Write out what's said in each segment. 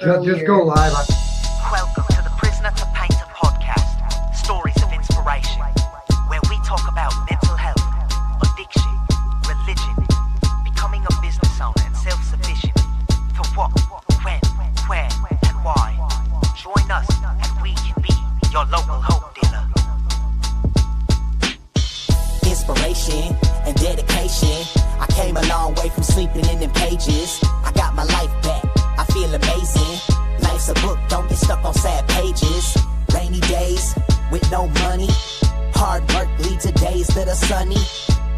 Just go live. Welcome to the Prisoner to Painter podcast, stories of inspiration, where we talk about mental health, addiction, religion, becoming a business owner and self-sufficient, for what, when, where, and why. Join us and we can be your local hope dealer. Inspiration and dedication. I came a long way from sleeping in them cages. I got my life back. I feel amazing. Life's a book, don't get stuck on sad pages. Rainy days with no money. Hard work leads to days that are sunny.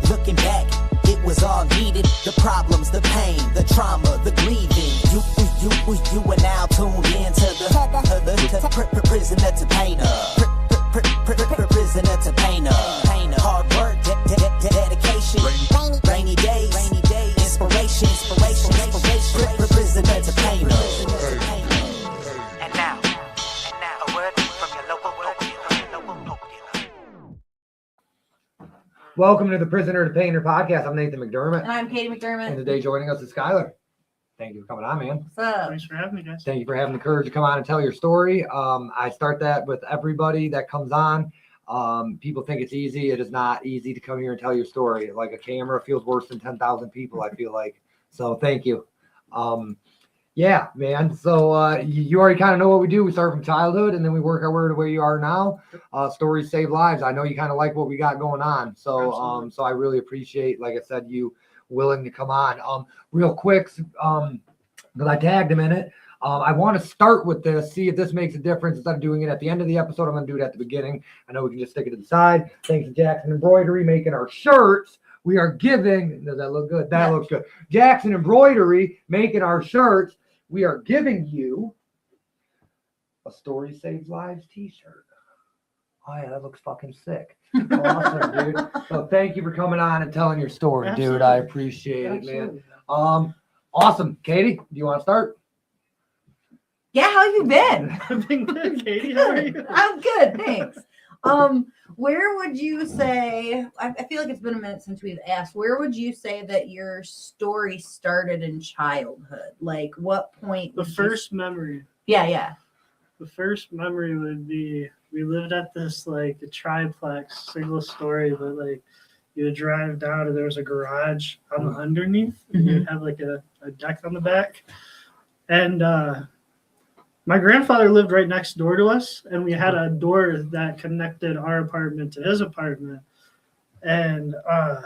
Looking back, it was all needed. The problems, the pain, the trauma, the grieving. You are now tuned in to the prisoner to painter. Prisoner to painter. Hard work, dedication. Rainy days, inspiration. Prisoner to painter. And now, a word from your local hope dealer. Welcome to the Prisoner to Painter podcast. I'm Nathan McDermott. And I'm Katie McDermott. And today joining us is Skyler. Thank you for coming on, man. What's up? Thanks for having me, guys. Thank you for having the courage to come on and tell your story. I start that with everybody that comes on. People think it's easy. It is not easy to come here and tell your story. Like a camera feels worse than 10,000 people, I feel like. So thank you. Yeah, man. So you already kind of know what we do. We start from childhood and then we work our way to where you are now. Stories save lives. I know you kind of like what we got going on. So so I really appreciate, like I said, you willing to come on. Real quick, because I tagged him in it. I want to start with this, see if this makes a difference. Instead of doing it at the end of the episode, I'm going to do it at the beginning. I know we can just stick it to the side. Thanks to Jackson Embroidery making our shirts. We are giving, does that look good? That looks good. Jackson Embroidery making our shirts. We are giving you a Story Saves Lives t-shirt. Oh, yeah, that looks fucking sick. Awesome, dude. So thank you for coming on and telling your story, dude. I appreciate it, man. Awesome. Katie, do you want to start? Yeah, how have you been? I've been good, Katie. How are you? I'm good, thanks. Where would you say, I feel like it's been a minute since we've asked, where would you say that your story started in childhood? Like what point? The first memory. Yeah. The first memory would be we lived at this like a triplex, single story, but like you would drive down and there was a garage on the underneath. And you'd have like a deck on the back. And my grandfather lived right next door to us, and we had a door that connected our apartment to his apartment. And I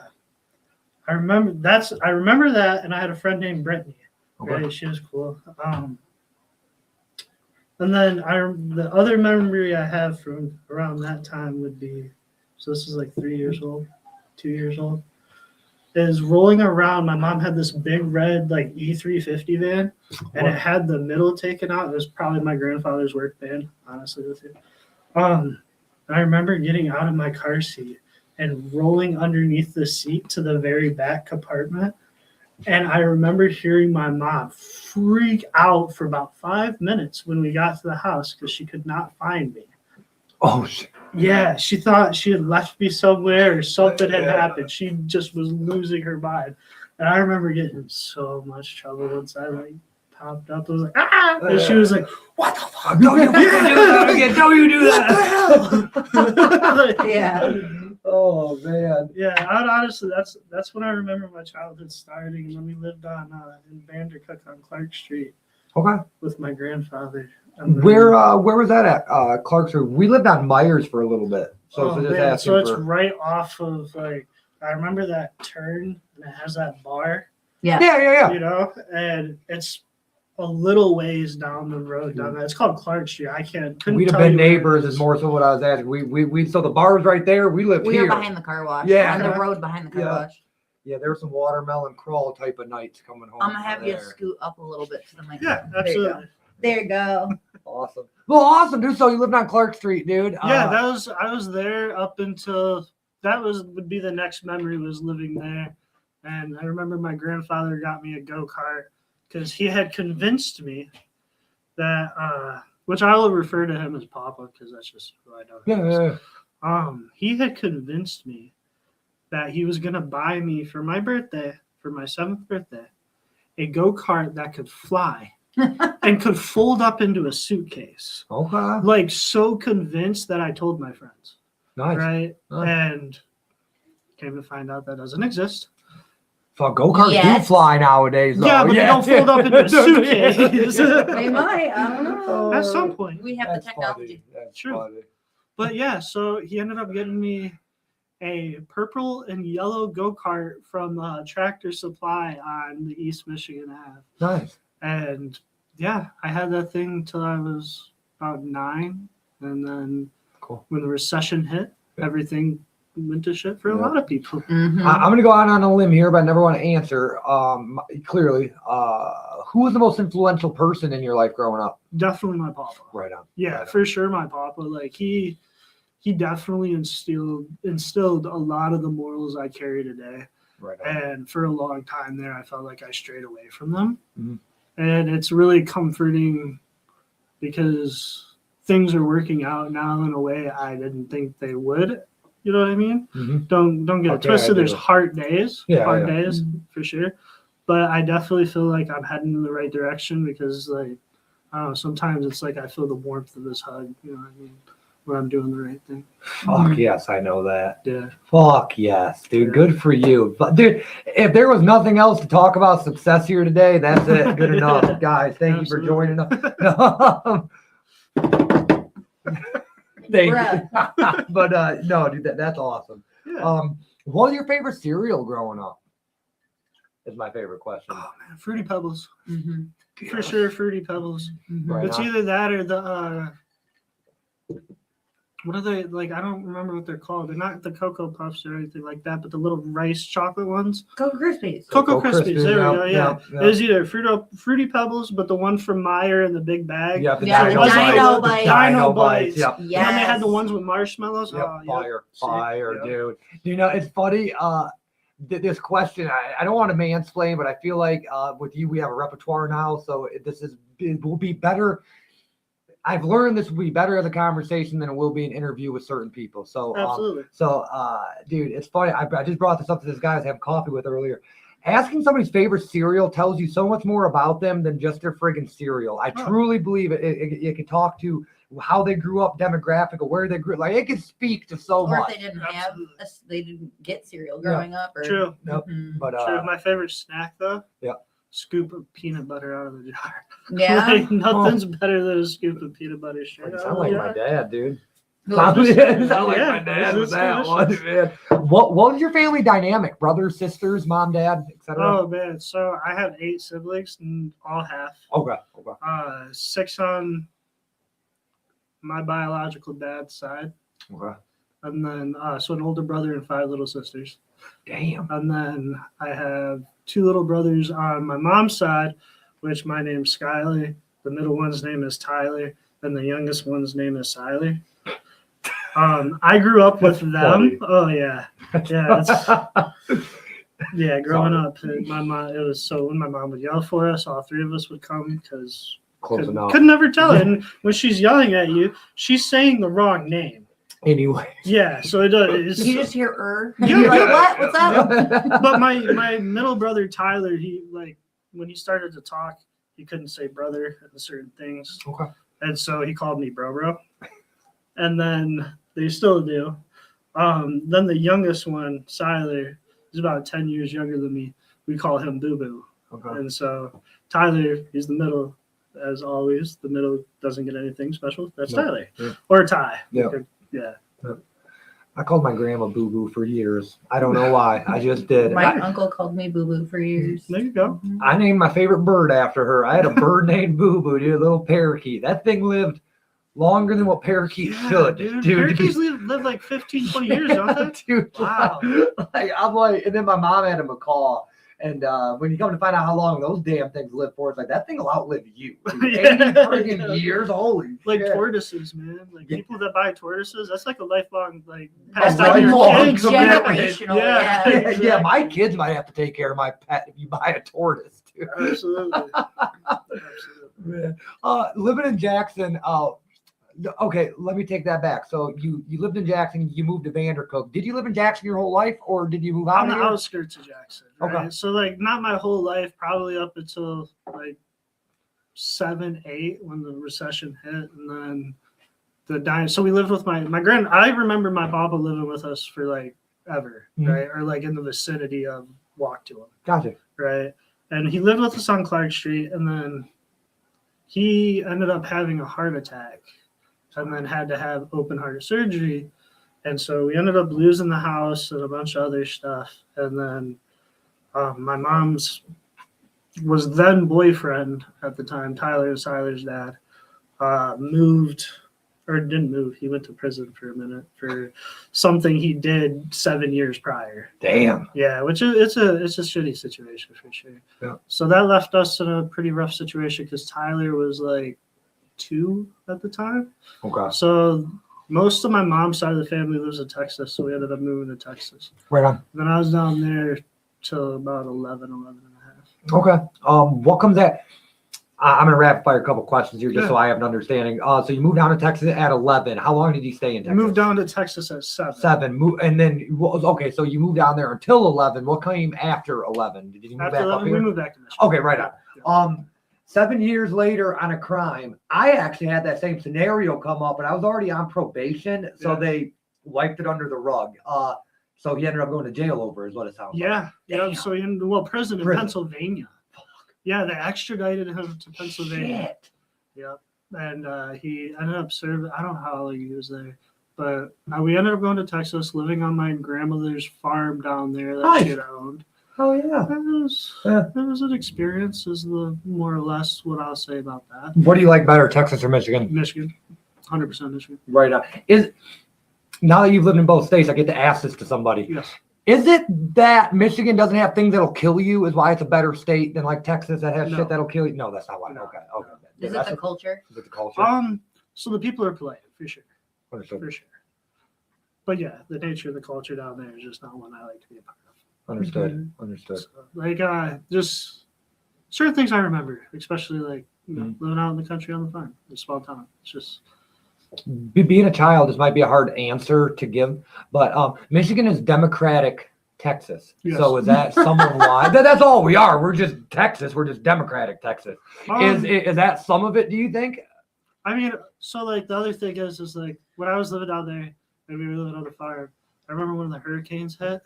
remember that, and I had a friend named Brittany. Okay. Right? She was cool. And then the other memory I have from around that time would be, so this is like 2 years old, is rolling around. My mom had this big red like E350 van, and it had the middle taken out. It was probably my grandfather's work van, honestly with you. And I remember getting out of my car seat and rolling underneath the seat to the very back compartment. And I remember hearing my mom freak out for about 5 minutes when we got to the house because she could not find me. Oh, shit. Yeah, she thought she had left me somewhere or something had happened. She just was losing her mind. And I remember getting in so much trouble once I like popped up. I was like, ah! And she was like, what the fuck? Don't you do that again. Don't you do that. What the hell? Yeah. Oh, man. Yeah, honestly, that's when I remember my childhood starting. And then we lived on in Vandercook on Clark Street Okay. with my grandfather. And then, Where was that at? Clark's. We lived on Myers for a little bit. So it's right off of like, I remember that turn and it has that bar. Yeah. You know, and it's a little ways down the road down there. It's called Clark Street. We'd have been neighbors is more so what I was asking. We so the bar's right there. We lived here. We were behind the car wash. Yeah. On the road behind the car wash. Yeah, there were some watermelon crawl type of nights coming home. I'm gonna have you scoot up a little bit to the mic. Yeah, absolutely. There you go. Awesome. Well, awesome, dude. So you lived on Clark Street, dude. Yeah, I was there up until would be the next memory was living there. And I remember my grandfather got me a go-kart because he had convinced me that which I will refer to him as Papa because that's just who I know. Yeah. He had convinced me that he was gonna buy me for my birthday, for my 7th birthday, a go-kart that could fly and could fold up into a suitcase. Okay. Like so convinced that I told my friends. Nice. Right? Nice. And came to find out that doesn't exist. Fuck, go-karts do Yes. fly nowadays. Though. Yeah, but they don't fold up into a suitcase. They might. I don't know. At some point. We have the That's technology. funny. That's True. funny. But yeah, so he ended up getting me a purple and yellow go-kart from Tractor Supply on the East Michigan Ave. Nice. And yeah, I had that thing till I was about 9. And then Cool. when the recession hit, everything went to shit for a Yeah. lot of people. Mhm. I'm going to go out on a limb here, but I never want to answer. Clearly, who was the most influential person in your life growing up? Definitely my papa. Right on. Yeah, Right on. for sure my papa. Like he definitely instilled a lot of the morals I carry today. Right on. And for a long time there, I felt like I strayed away from them. Mhm. And it's really comforting because things are working out now in a way I didn't think they would. You know what I mean? Mhm. Don't get it Okay, twisted. I There's do. hard days, Yeah, hard yeah. days for sure. But I definitely feel like I'm heading in the right direction because, like, I don't know, sometimes it's like I feel the warmth of this hug. You know what I mean? When I'm doing the right thing. Fuck yes, I know that. Yeah. Fuck yes, dude. Yeah. Good for you. But dude, if there was nothing else to talk about success here today, that's it. Good enough, guys. Thank you for Absolutely. joining us. Thank you. But no, dude, that's awesome. Yeah. What was your favorite cereal growing up? Is my favorite question. Oh man, Fruity Pebbles. Mhm. For sure, Fruity Pebbles. Mhm. Right It's on. either that or the what are they like? I don't remember what they're called. They're not the Cocoa Puffs or anything like that, but the little rice chocolate ones. Cocoa Krispies. Cocoa Cocoa Krispies. Krispies, There we yep, go. Yeah, yep, yep. it was either Fruity Pebbles, but the one from Meyer in the big bag. Yeah, the Yeah, the Dino Dino Bites. Bites. Dino Bites. Yep. And then they had the Yes. ones with marshmallows. Yep, Oh, yeah. fire, Yep. dude. You know, it's funny. This question, I don't want to mansplain, but I feel like with you, we have a repertoire now, so it will be better. I've learned this will be better as a conversation than it will be an interview with certain people. So, Absolutely. Dude, it's funny. I just brought this up to this guy I was having coffee with earlier. Asking somebody's favorite cereal tells you so much more about them than just their friggin' cereal. I Oh. truly believe it can talk to how they grew up, demographic, or where they grew. Like it can speak to so Or much. if they didn't have, Absolutely. they didn't get cereal Yeah. growing up. Or, True. Nope. Mhm. But True. My favorite snack though. Yeah. Scoop of peanut butter out of the jar. Yeah. Like, nothing's better than a scoop of peanut butter straight you out sound of like the my jar. dad, dude. Well, Sound like Yeah, my dad with it's that delicious. one, man. What was your family dynamic? Brothers, sisters, mom, dad, etc. Oh man, so I have 8 siblings and all half. Okay. 6 on my biological dad's side, Okay. and then so an older brother and 5 little sisters. Damn. And then I have 2 little brothers on my mom's side, which my name's Skyler. The middle one's name is Tyler, and the youngest one's name is Skyler. I grew up with them. funny. Oh yeah, yeah. Growing up, my mom. It was so when my mom would yell for us, all 3 of us would come because Close enough. could never tell it. And when she's yelling at you, she's saying the wrong name. Anyway. Yeah, so it does. You just hear Yeah, You're like, yeah. what? What's up? But my middle brother Tyler, he like when he started to talk, he couldn't say brother and certain things, Okay. and so he called me bro. And then they still do. Then the youngest one, Skyler, is about 10 years younger than me. We call him Boo Boo, Okay. and so Tyler is the middle. As always, the middle doesn't get anything special. That's Nope. Tyler Yeah. or Ty. Yeah. Yeah. I called my grandma Boo Boo for years. I don't know why. I just did. My I, uncle called me Boo Boo for years. There you go. I named my favorite bird after her. I had a bird named Boo Boo, dude, a little parakeet. That thing lived longer than what parakeets should, dude. Parakeets live like 15, 20 years, don't they? Dude, Wow. like, I'm like, and then my mom had a macaw. And when you come to find out how long those damn things live for, it's like that thing will outlive you. Dude. 80 Yeah. friggin' years, holy Like shit. tortoises, man. Like Yeah. people that buy tortoises, that's like a lifelong like That's pastime for your lifelong kids. commitment. Generational, Yeah. yeah. Yeah, my kids might have to take care of my pet if you buy a tortoise, dude. Absolutely. Absolutely. Man. Living in Jackson, okay, let me take that back. So you lived in Jackson, you moved to Vandercook. Did you live in Jackson your whole life, or did you move out On the here? outskirts of Jackson. Right? Okay. So like not my whole life, probably up until like 7, 8 when the recession hit, and then so we lived with my I remember my papa living with us for like ever, right? Or like in the vicinity of walk to him. Gotcha. Right. And he lived with us on Clark Street, and then he ended up having a heart attack and then had to have open heart surgery. And so we ended up losing the house and a bunch of other stuff. And then my mom's was then boyfriend at the time, Tyler and Skyler's dad, moved or didn't move. He went to prison for a minute for something he did 7 years prior. Damn. Yeah, which is it's a shitty situation for sure. Yeah. So that left us in a pretty rough situation because Tyler was like 2 at the time. Okay. So most of my mom's side of the family lives in Texas, so we ended up moving to Texas. Right on. Then I was down there till about 11 and a half. Okay. What comes at? I'm gonna rapid fire a couple questions here just so I have an understanding. So you moved down to Texas at 11. How long did you stay in Texas? Moved down to Texas at 7. 7. And then okay, so you moved down there until 11. What came after 11? Did you move After back 11, up here? we moved back to Michigan. Okay, right on. Yeah. 7 years later on a crime, I actually had that same scenario come up, and I was already on probation, so they wiped it under the rug. So he ended up going to jail over, is what it sounds like. Yeah. So he ended prison in Pennsylvania. Yeah, they extradited him to Pennsylvania. Shit. Yep. And he ended up serving, I don't know how long he was there, but we ended up going to Texas, living on my grandmother's farm down there that she had owned. Oh, yeah. It was an experience, is the more or less what I'll say about that. What do you like better, Texas or Michigan? Michigan. 100% Michigan. Right on. Now that you've lived in both states, I get to ask this to somebody. Yes. Is it that Michigan doesn't have things that'll kill you is why it's a better state than like Texas that has shit that'll kill you? No, that's not why. No. Okay. Is it the culture? Is it the culture? So the people are polite, for sure. Understood. For sure. But yeah, the nature of the culture down there is just not one I like to be a part of. Understood. Understood. So, like, just certain things I remember, especially like living out in the country on the farm, in a small town. It's just Being a child, this might be a hard answer to give, but Michigan is Democratic Texas. Yes. So is that some of why? That's all we are. We're just Texas. We're just Democratic Texas. Is that some of it, do you think? I mean, so like the other thing is like when I was living down there and we were living on the farm, I remember when the hurricanes hit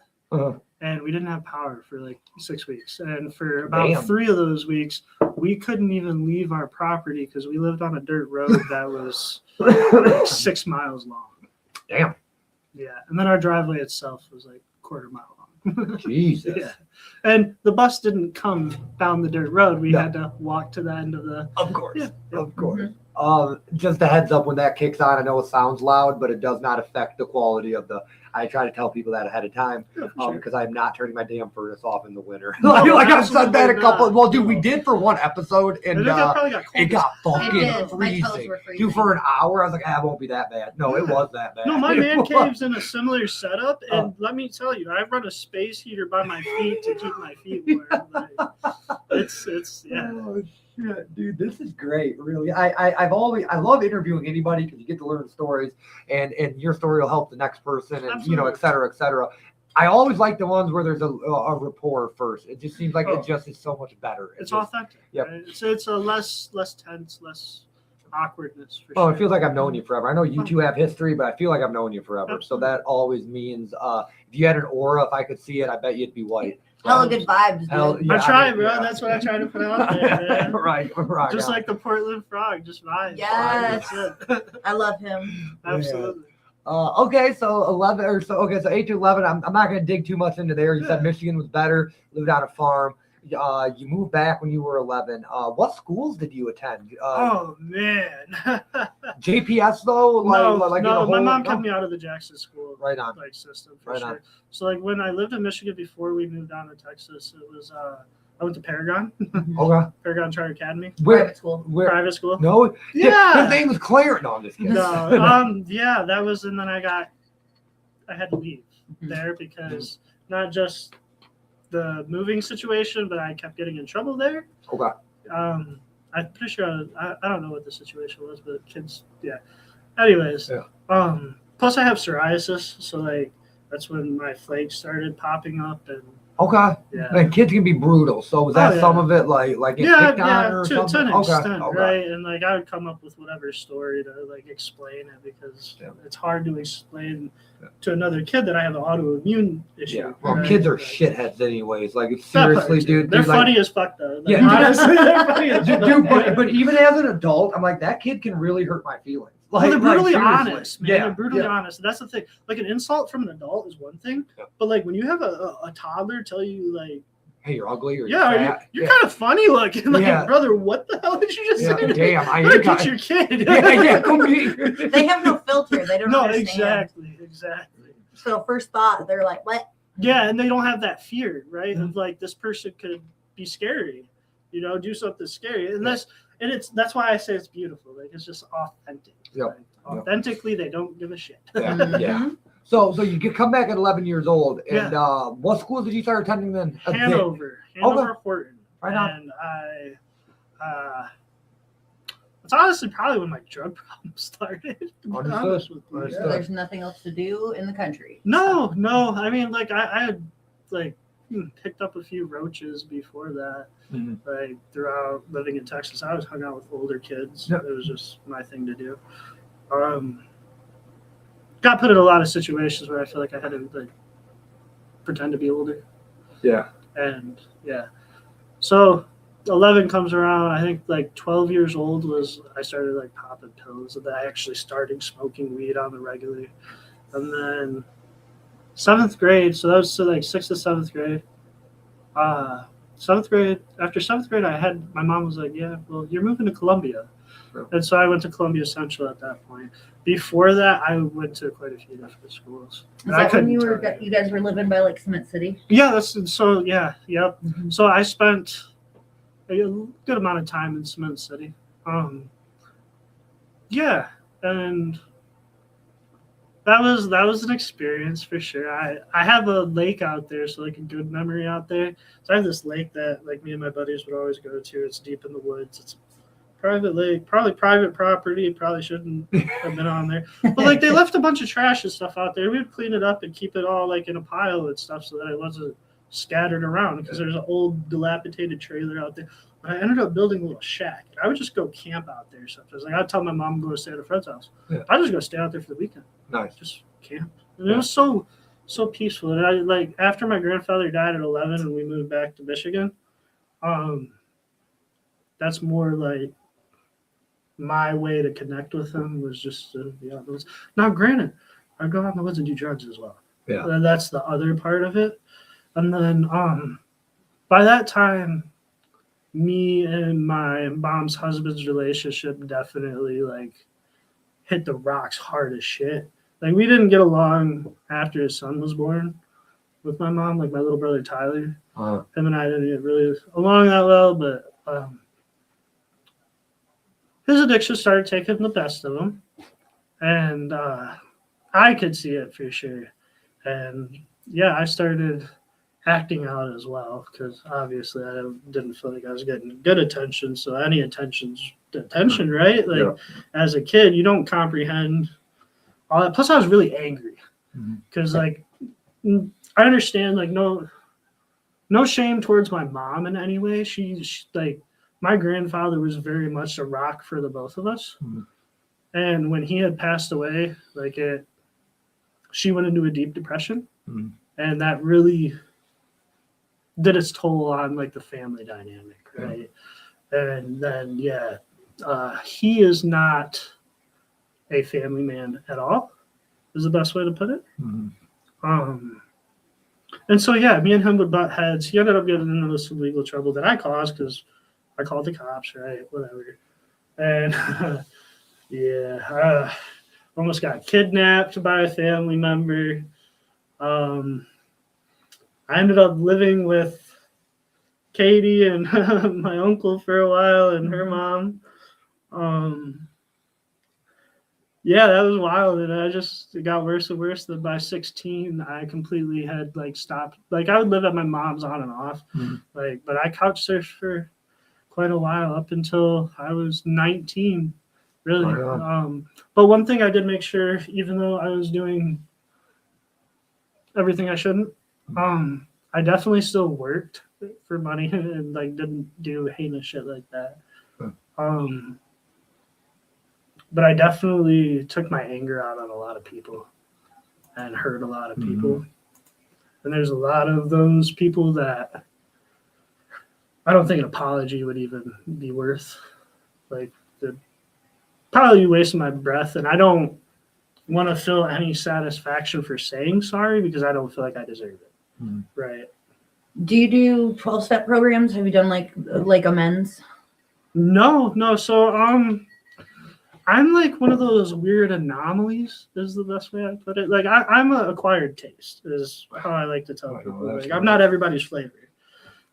and we didn't have power for like 6 weeks. And for about 3 of those weeks, we couldn't even leave our property because we lived on a dirt road that was like 6 miles long. Damn. Yeah. And then our driveway itself was like a quarter mile long. Jesus. Yeah. And the bus didn't come down the dirt road. We had to walk to the end of the. Of course. Yeah. Of course. Just a heads up when that kicks on. I know it sounds loud, but it does not affect the quality of the. I try to tell people that ahead of time because I'm not turning my damn furnace off in the winter. No, like I've said that a couple. not. Well, dude, we did for one episode, and it probably got cold. it got It fucking did. My toes freezing. were freezing. Dude, for an hour, I was like, it won't be that bad. No, it was that bad. No, my man cave's in a similar setup, and let me tell you, I run a space heater by my feet to keep my feet warm. Like, it's yeah. Oh, shit, dude, this is great. Really, I love interviewing anybody because you get to learn stories, and your story will help the next person, and Absolutely. et cetera, et cetera. I always like the ones where there's a rapport first. It just seems like it just is so much better. It's just, authentic. Yep. Right? It's a less tense, less awkwardness. For Oh, sure. it feels like I've known you forever. I know you two have history, but I feel like I've known you forever. So that always means if you had an aura, if I could see it, I bet you'd be white. Hella good vibes, dude. I try, bro. That's what I try to put out there, man. right. Just like the Portland Frog, just vibes. Yes. That's it. I love him. Absolutely. Okay, so 11 or so. Okay, so 8 to 11. I'm not going to dig too much into there. You said Michigan was better. Lived on a farm. You moved back when you were 11. What schools did you attend? Oh man. JPS though. No, my mom kept me out of the Jackson school system for sure. So like when I lived in Michigan before we moved down to Texas, it was I went to Paragon. Okay. Paragon Charter Academy. Private school. Private school. No. Yeah. His name was Clarence. No, I'm just kidding. No. Yeah, that was, and then I had to leave there because not just the moving situation, but I kept getting in trouble there. Okay. I'm pretty sure I don't know what the situation was, but kids, yeah. Anyways, plus I have psoriasis, so like that's when my flakes started popping up, and Okay. Yeah. And kids can be brutal. So was that Oh, yeah. some of it, like get picked on or to something? an Okay. extent, Okay. right? And like I would come up with whatever story to like explain it because it's hard to explain to another kid that I have an autoimmune issue. Yeah. Well, right? kids are Like, shitheads anyways. Like that part seriously, too. dude. They're dude, like, funny as fuck though. Like, Yeah, honestly, they're funny as fuck. dude, but even as an adult, I'm like, that kid can really hurt my feelings. Well, they're brutally seriously. honest, man. Yeah, They're brutally yeah. honest. That's the thing. Like an insult from an adult is one thing, Yeah. but like when you have a toddler tell you like, Hey, you're ugly or yeah, you're you're, fat. you're kind of funny looking. Like, Yeah. brother, what the hell did you just Yeah, say? damn, I Look ain't got at your kid. yeah, come here. They have no filter. They don't No, understand. exactly. So first thought, they're like, what? Yeah, and they don't have that fear, right? Mm-hmm. Of like this person could be scary, do something scary, and that's why I say it's beautiful. Like it's just authentic. Yep. Like, authentically, they don't give a shit. Yeah, yeah. So you could come back at 11 years old, and what school did you start attending then? Hanover Horton. Right on. And it's honestly probably when my drug problem started. To be honest with you. Understood. Yeah. There's nothing else to do in the country. No. I mean, like I had like picked up a few roaches before that. Mhm. Like throughout living in Texas, I was hung out with older kids. Yep. It was just my thing to do. Got put in a lot of situations where I feel like I had to like pretend to be older. Yeah. And yeah, so 11 comes around. I think like 12 years old was I started like popping pills, and then I actually started smoking weed on the regular. And then 7th grade, so that was like 6th to 7th grade. 7th grade, after 7th grade, my mom was like, yeah, well, you're moving to Columbia. Sure. And so I went to Columbia Central at that point. Before that, I went to quite a few different schools. Is And I that when couldn't tell you guys were living by like Cement City? Yeah, yep. Mhm. So I spent a good amount of time in Cement City. Yeah, and that was an experience for sure. I have a lake out there, so like a good memory out there. So I have this lake that like me and my buddies would always go to. It's deep in the woods. It's a private lake, probably private property. Probably shouldn't have been on there. But like they left a bunch of trash and stuff out there. We would clean it up and keep it all like in a pile and stuff so that it wasn't scattered around because there's an old dilapidated trailer out there. But I ended up building a little shack. I would just go camp out there sometimes. Like I'd tell my mom to go stay at a friend's house. Yeah. I'd just go stay out there for the weekend. Nice. Just camp. And it was so peaceful. And I like after my grandfather died at 11 and we moved back to Michigan, that's more like my way to connect with him was just to be out in the woods. Now, granted, I'd go out in the woods and do drugs as well. Yeah. And that's the other part of it. And then by that time, me and my mom's husband's relationship definitely like hit the rocks hard as shit. Like we didn't get along after his son was born with my mom, like my little brother Tyler. Him and I didn't get really along that well, but his addiction started taking the best of him. And I could see it for sure. And yeah, I started acting out as well because obviously I didn't feel like I was getting good attention. So any attention's attention, right? Like as a kid, you don't comprehend all that. Plus, I was really angry because like I understand like no shame towards my mom in any way. She like my grandfather was very much a rock for the both of us. And when he had passed away, like she went into a deep depression, and that really did its toll on like the family dynamic, right? And then he is not a family man at all, is the best way to put it. And so me and him would butt heads. He ended up getting into some legal trouble that I caused because I called the cops, right? Whatever. And almost got kidnapped by a family member. I ended up living with Katie and my uncle for a while and her mom. That was wild. And it got worse and worse. Then by 16, I completely had like stopped. Like I would live at my mom's on and off. But I couch surfed for quite a while up until I was 19, really. But one thing I did make sure, even though I was doing everything I shouldn't, I definitely still worked for money and like didn't do heinous shit like that. But I definitely took my anger out on a lot of people and hurt a lot of people. And there's a lot of those people that I don't think an apology would even be worth. Like, probably wasting my breath. And I don't want to feel any satisfaction for saying sorry because I don't feel like I deserve it. Right. Do you do 12-step programs? Have you done like amends? No. So I'm like one of those weird anomalies is the best way I put it. Like I'm an acquired taste is how I like to tell people. Like I'm not everybody's flavor.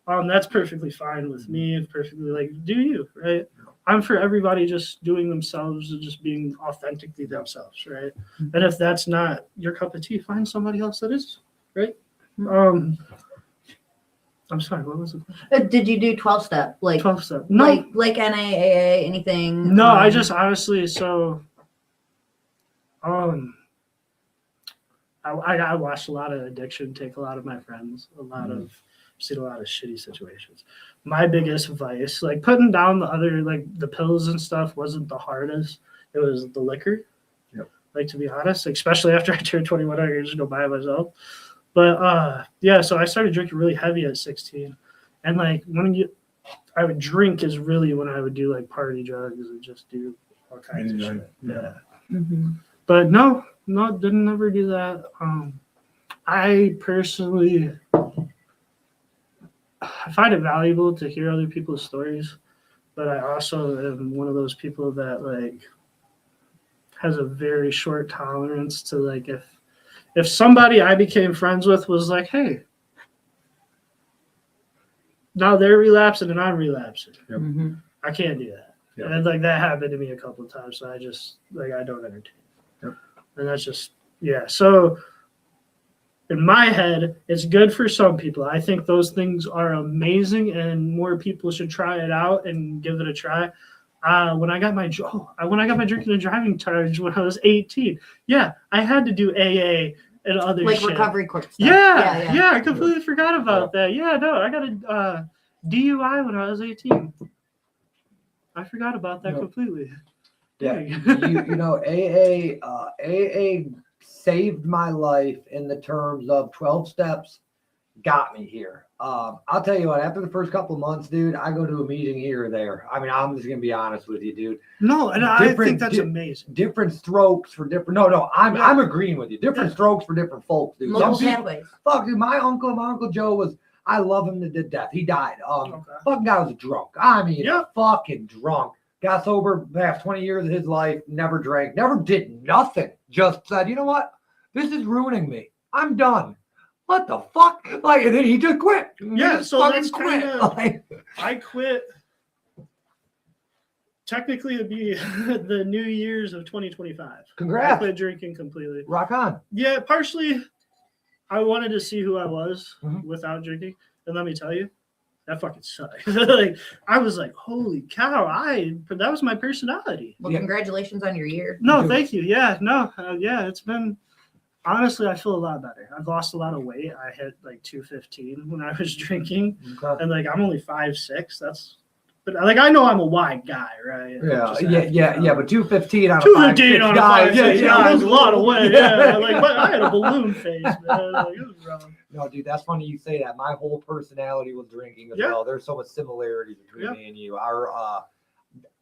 That's perfectly fine with me. It's perfectly like, do you, right? I'm for everybody just doing themselves and just being authentically themselves, right? And if that's not your cup of tea, find somebody else that is, right? I'm sorry, what was the question? Did you do 12-step? Like 12-step? No. Like NAAA, anything? No, I just honestly, so I watched a lot of addiction take a lot of my friends, seen a lot of shitty situations. My biggest vice, like putting down the other, like the pills and stuff wasn't the hardest. It was the liquor. Yep. Like, to be honest, especially after I turned 21, I could just go buy it myself. But yeah, so I started drinking really heavy at 16. And like I would drink is really when I would do like party drugs and just do all kinds of shit. Yeah. But no, didn't ever do that. I personally, I find it valuable to hear other people's stories, but I also am one of those people that like has a very short tolerance to like if somebody I became friends with was like, hey, now they're relapsing and I'm relapsing. I can't do that. And like that happened to me a couple of times, so I just like I don't entertain. And that's just so in my head, it's good for some people. I think those things are amazing and more people should try it out and give it a try. When I got my drinking and driving charge when I was 18, I had to do AA and other like shit. recovery court stuff. Yeah, I completely forgot about that. I got a DUI when I was 18. I forgot about that completely. Yeah, you know, AA saved my life in the terms of 12 steps, got me here. I'll tell you what, after the first couple of months, dude, I go to a meeting here or there. I mean, I'm just gonna be honest with you, dude. No, and I think that's amazing. Different strokes for different. No, I'm agreeing with you. Different strokes for different folks, dude. Multiple pathways. Fuck, dude, my uncle Joe was. I love him to death. He died. Fucking guy was a drunk. I mean, fucking drunk. Got sober past 20 years of his life. Never drank. Never did nothing. Just said, you know what? This is ruining me. I'm done. What the fuck? Like, and then he just quit. So that's kind of. I quit. Technically, it'd be the New Year's of 2025. Congrats. I quit drinking completely. Rock on. Yeah, partially, I wanted to see who I was without drinking, and let me tell you, that fucking sucked. Like, I was like, holy cow! That was my personality. Well, congratulations on your year. No, thank you. It's been. Honestly, I feel a lot better. I've lost a lot of weight. I hit like 215 when I was drinking, and like I'm only 5'6". But like I know I'm a wide guy, right? Yeah. But 215 on 215 on a 5'6" guy is a lot of weight. Yeah. But I had a balloon face, man. Like, it was wrong. No, dude, that's funny you say that. My whole personality was drinking as well. There's so much similarities between me and you.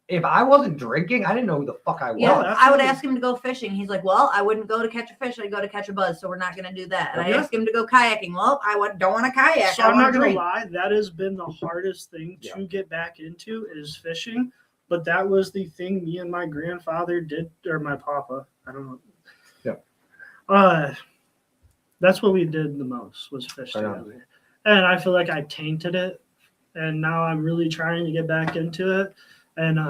If I wasn't drinking, I didn't know who the fuck I was. Yeah, I would ask him to go fishing. He's like, well, I wouldn't go to catch a fish. I'd go to catch a buzz, so we're not going to do that. And I asked him to go kayaking. Well, don't want to kayak. So I'm not going to lie. That has been the hardest thing to get back into is fishing. But that was the thing me and my grandfather did, or my papa. I don't know. Yeah. That's what we did the most was fish together. And I feel like I tainted it. And now I'm really trying to get back into it. And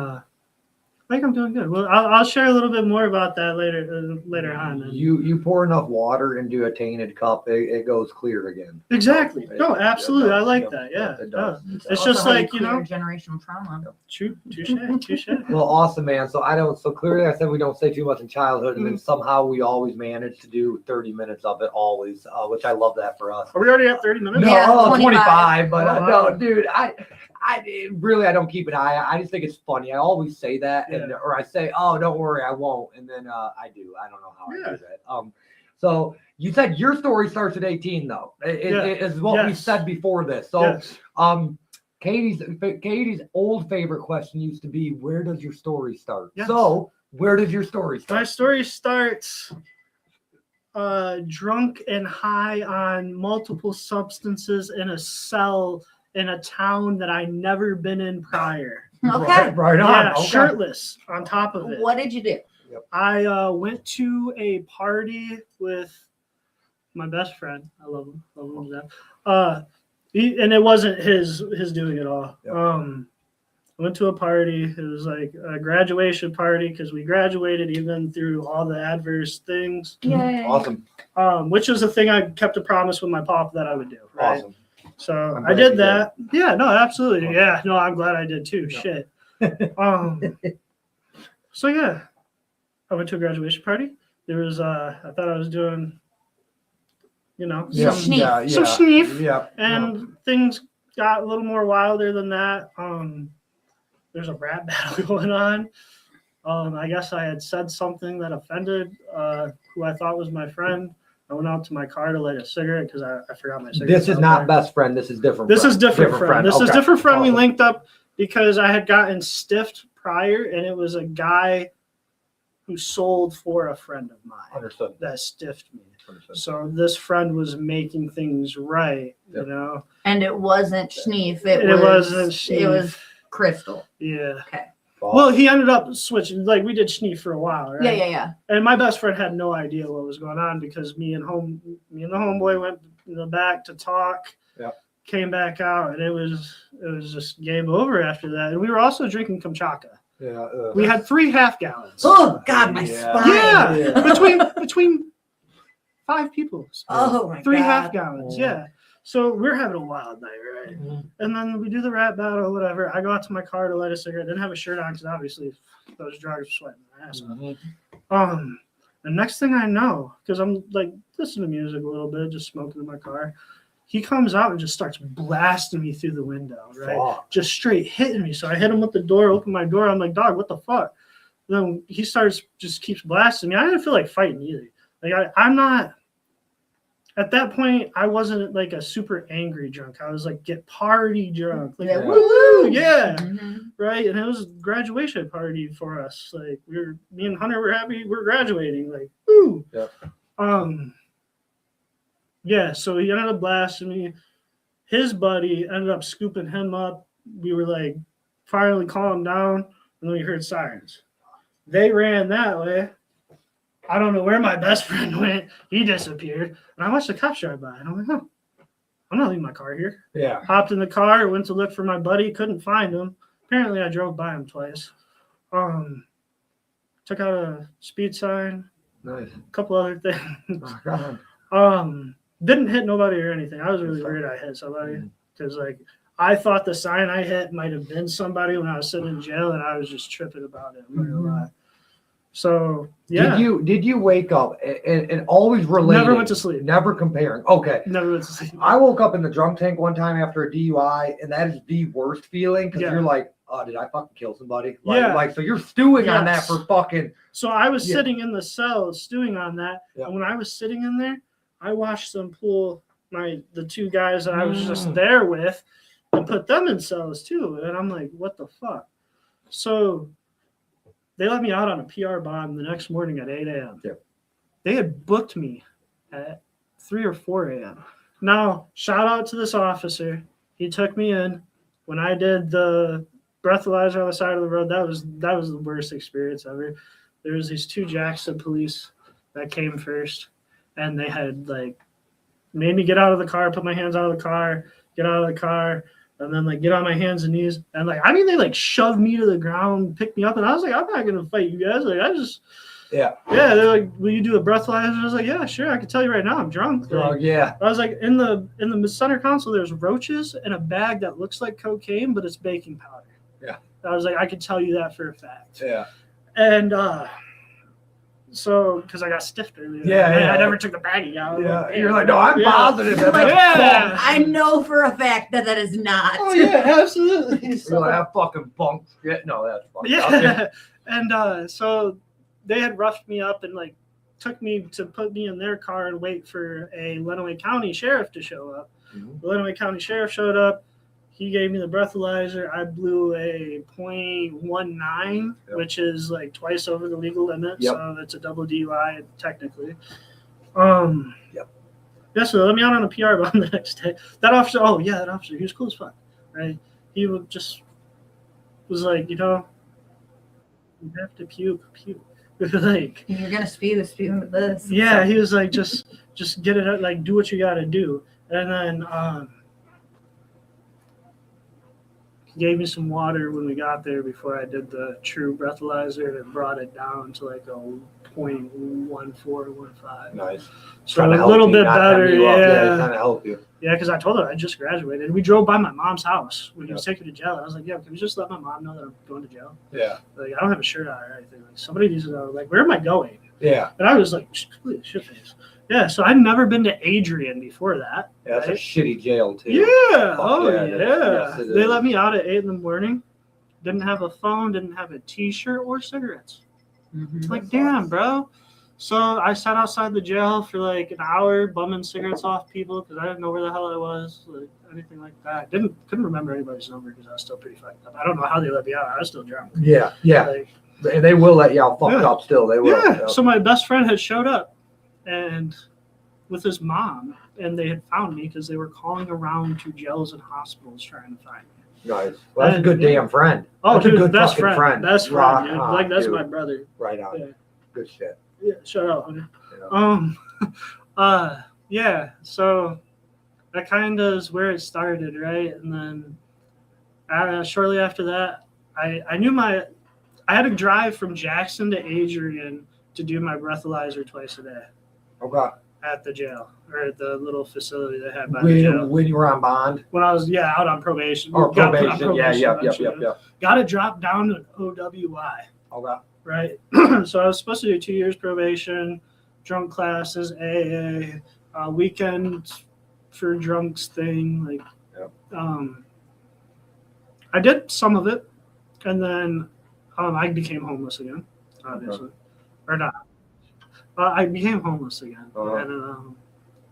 I think I'm doing good. Well, I'll share a little bit more about that later on. You pour enough water into a tainted cup, it goes clear again. Exactly. No, It absolutely. does. I like Yep. that. Yeah. It does. It's Also just how like, clear generational trauma. Touche. Well, awesome, man. So clearly I said we don't say too much in childhood, and then somehow we always manage to do 30 minutes of it always, which I love that for us. Are we already at 30 minutes? No, Yeah, 25, but Oh, no, wow. dude, I don't keep an eye. I just think it's funny. I always say that, or I say, oh, don't worry, I won't, and then I do. I don't know how I do that. So you said your story starts at 18, though. It is what we said before this. So, Katie's old favorite question used to be, where does your story start? Yes. So, where does your story start? My story starts drunk and high on multiple substances in a cell in a town that I never been in prior. Okay. Right on. Yeah, Okay. shirtless on top of it. What did you do? I went to a party with my best friend. I love him to death. And it wasn't his doing it all. Yep. I went to a party. It was like a graduation party because we graduated even through all the adverse things. Yay. Awesome. Which was a thing I kept a promise with my pop that I would do. Right? Awesome. So I'm I glad did you that. Yeah, no, absolutely. Awesome. Yeah, no, I'm glad I did too. Yeah. Shit. So yeah, I went to a graduation party. There was I thought I was doing, Some Yeah, schneef. yeah, Some yeah. schneef. Yeah. And things got a little more wilder than that. There's a rap battle going on. I guess I had said something that offended who I thought was my friend. I went out to my car to light a cigarette because I forgot my cigarette. This is not best friend. This is different. This friend. is different friend. This is Okay. different friend. We Awesome. linked up because I had gotten stiffed prior, and it was a guy who sold for a friend of mine Understood. that stiffed me. Understood. So this friend was making things right, Yep. you know. And it wasn't schneef. It wasn't It was schneef. crystal. Yeah. Awesome. Well, he ended up switching. Like we did schneef for a while, right? Yeah. And my best friend had no idea what was going on because me and the homeboy went in the back to talk. Yep. Came back out, and it was just game over after that. And we were also drinking kamchatka. Yeah. We had 3 half gallons. Oh God, my Yeah. spine. Yeah, between 5 people. Oh my 3 God. half gallons. Yeah. So we're having a wild night, right? Mhm. And then we do the rap battle, whatever. I go out to my car to light a cigarette. Didn't have a shirt on because obviously those drugs were sweating my ass off. Mhm. The next thing I know, because I'm like listening to music a little bit, just smoking in my car, he comes out and just starts blasting me through the window, right? Fuck. Just straight hitting me. So I hit him with the door, open my door. I'm like, dog, what the fuck? Then he just keeps blasting me. I didn't feel like fighting either. Like I'm not. At that point, I wasn't like a super angry drunk. I was like get party drunk, like Yeah. woo, yeah, Mhm. right. And it was a graduation party for us. Like me and Hunter were happy we're graduating. Like woo. Yeah. Yeah. So he ended up blasting me. His buddy ended up scooping him up. We were like finally calmed down, and then we heard sirens. They ran that way. I don't know where my best friend went. He disappeared. And I watched the cops drive by. And I'm like, oh, I'm not leaving my car here. Yeah. Hopped in the car, went to look for my buddy, couldn't find him. Apparently I drove by him twice. Took out a speed sign, Nice. a couple other things. Oh, God. Didn't hit nobody or anything. I was really worried I hit somebody because like I thought the sign I hit might have been somebody when I was sitting in jail, and I was just tripping about it. I'm not gonna lie. So yeah, Did you wake up and always relating? Never went to sleep. Never comparing. Okay. never went to sleep. I woke up in the drunk tank one time after a DUI, and that is the worst feeling because Yeah. you're like, oh, did I fucking kill somebody? Yeah. Like, so you're stewing on that Yes. for fucking. So I was Yeah. sitting in the cell stewing on that, Yeah. and when I was sitting in there, I watched them pull the 2 guys that I was just Mm. there with and put them in cells too. And I'm like, what the fuck? So they let me out on a PR bond the next morning at 8 a.m. Yep. They had booked me at 3 or 4 a.m. Now, shout out to this officer. He took me in. When I did the breathalyzer on the side of the road, that was the worst experience ever. There was these 2 Jackson police that came first, and they had like made me get out of the car, put my hands out of the car, get out of the car. and then like get on my hands and knees, and like I mean they like shoved me to the ground, picked me up, and I was like, I'm not gonna fight you guys. Like I just yeah. They're like, will you do a breathalyzer? I was like, yeah, sure. I can tell you right now, I'm drunk. Like, yeah. I was like, in the center console, there's roaches in a bag that looks like cocaine, but it's baking powder. Yeah. I was like, I can tell you that for a fact. Yeah. And so because I got stiffed earlier. Yeah. I never took the baggie out. Yeah. And you're like, no, I'm positive. You're like, Yeah. I know for a fact that is not. Oh yeah, absolutely. You're like, that fucking bunk. Yeah. No, that's fucking Yeah. And so they had roughed me up and like took me to put me in their car and wait for a Lenawee County sheriff to show up. Mm-hmm. The Lenawee County sheriff showed up. He gave me the breathalyzer. I blew a .19, which is like twice over the legal limit. So it's a double DUI technically. Yeah, so they let me out on a PR bond the next day. That officer, he was cool as fuck, right? He would just was like, you know, you have to puke. Like, You're gonna spew with this. Yeah, he was like, just get it out, like do what you gotta do. And then he gave me some water when we got there before I did the true breathalyzer, and it brought it down to like a .1415. Nice. So a little bit better, Yeah, trying to help you. Yeah, because I told her I just graduated. We drove by my mom's house when he was taken to jail. I was like, yeah, can we just let my mom know that I'm going to jail? Yeah. Like, I don't have a shirt on or anything. Like, somebody needs to know, like, where am I going? Yeah. And I was like, completely shit-faced. Yeah, so I'd never been to Adrian before that. Yeah, that's a shitty jail, too. Yeah. Yes, They let me out at 8 in the morning. Didn't have a phone, didn't have a T-shirt or cigarettes. Mm-hmm. Like, damn, bro. So I sat outside the jail for like an hour, bumming cigarettes off people because I didn't know where the hell I was, like anything like that. Couldn't remember anybody's number because I was still pretty fucked up. I don't know how they let me out. I was still drunk. Yeah. Like, And they will let you out fucked up still. They will. Yeah. So my best friend had showed up, and with his mom, and they had found me because they were calling around to jails and hospitals trying to find me. Nice. Well, that's a good damn friend. Oh, that's dude, a good best fucking friend. Best friend, dude. Like that's dude. my brother. Right on. Yeah. Good shit. Yeah. Shout out, honey. Yeah. Yeah, so that kind of is where it started, right? And then shortly after that, I knew I had to drive from Jackson to Adrian to do my breathalyzer twice a day. Okay. At the jail, or at the little facility they had by the jail. When you were on bond? When I was, out on probation. Oh, probation. Yeah. Got to drop down to an OWI. Okay. Right? So I was supposed to do 2 years probation, drunk classes, AA, weekend for drunks thing. Like, I did some of it, and then I became homeless again, obviously. Okay. Or not. I became homeless again. And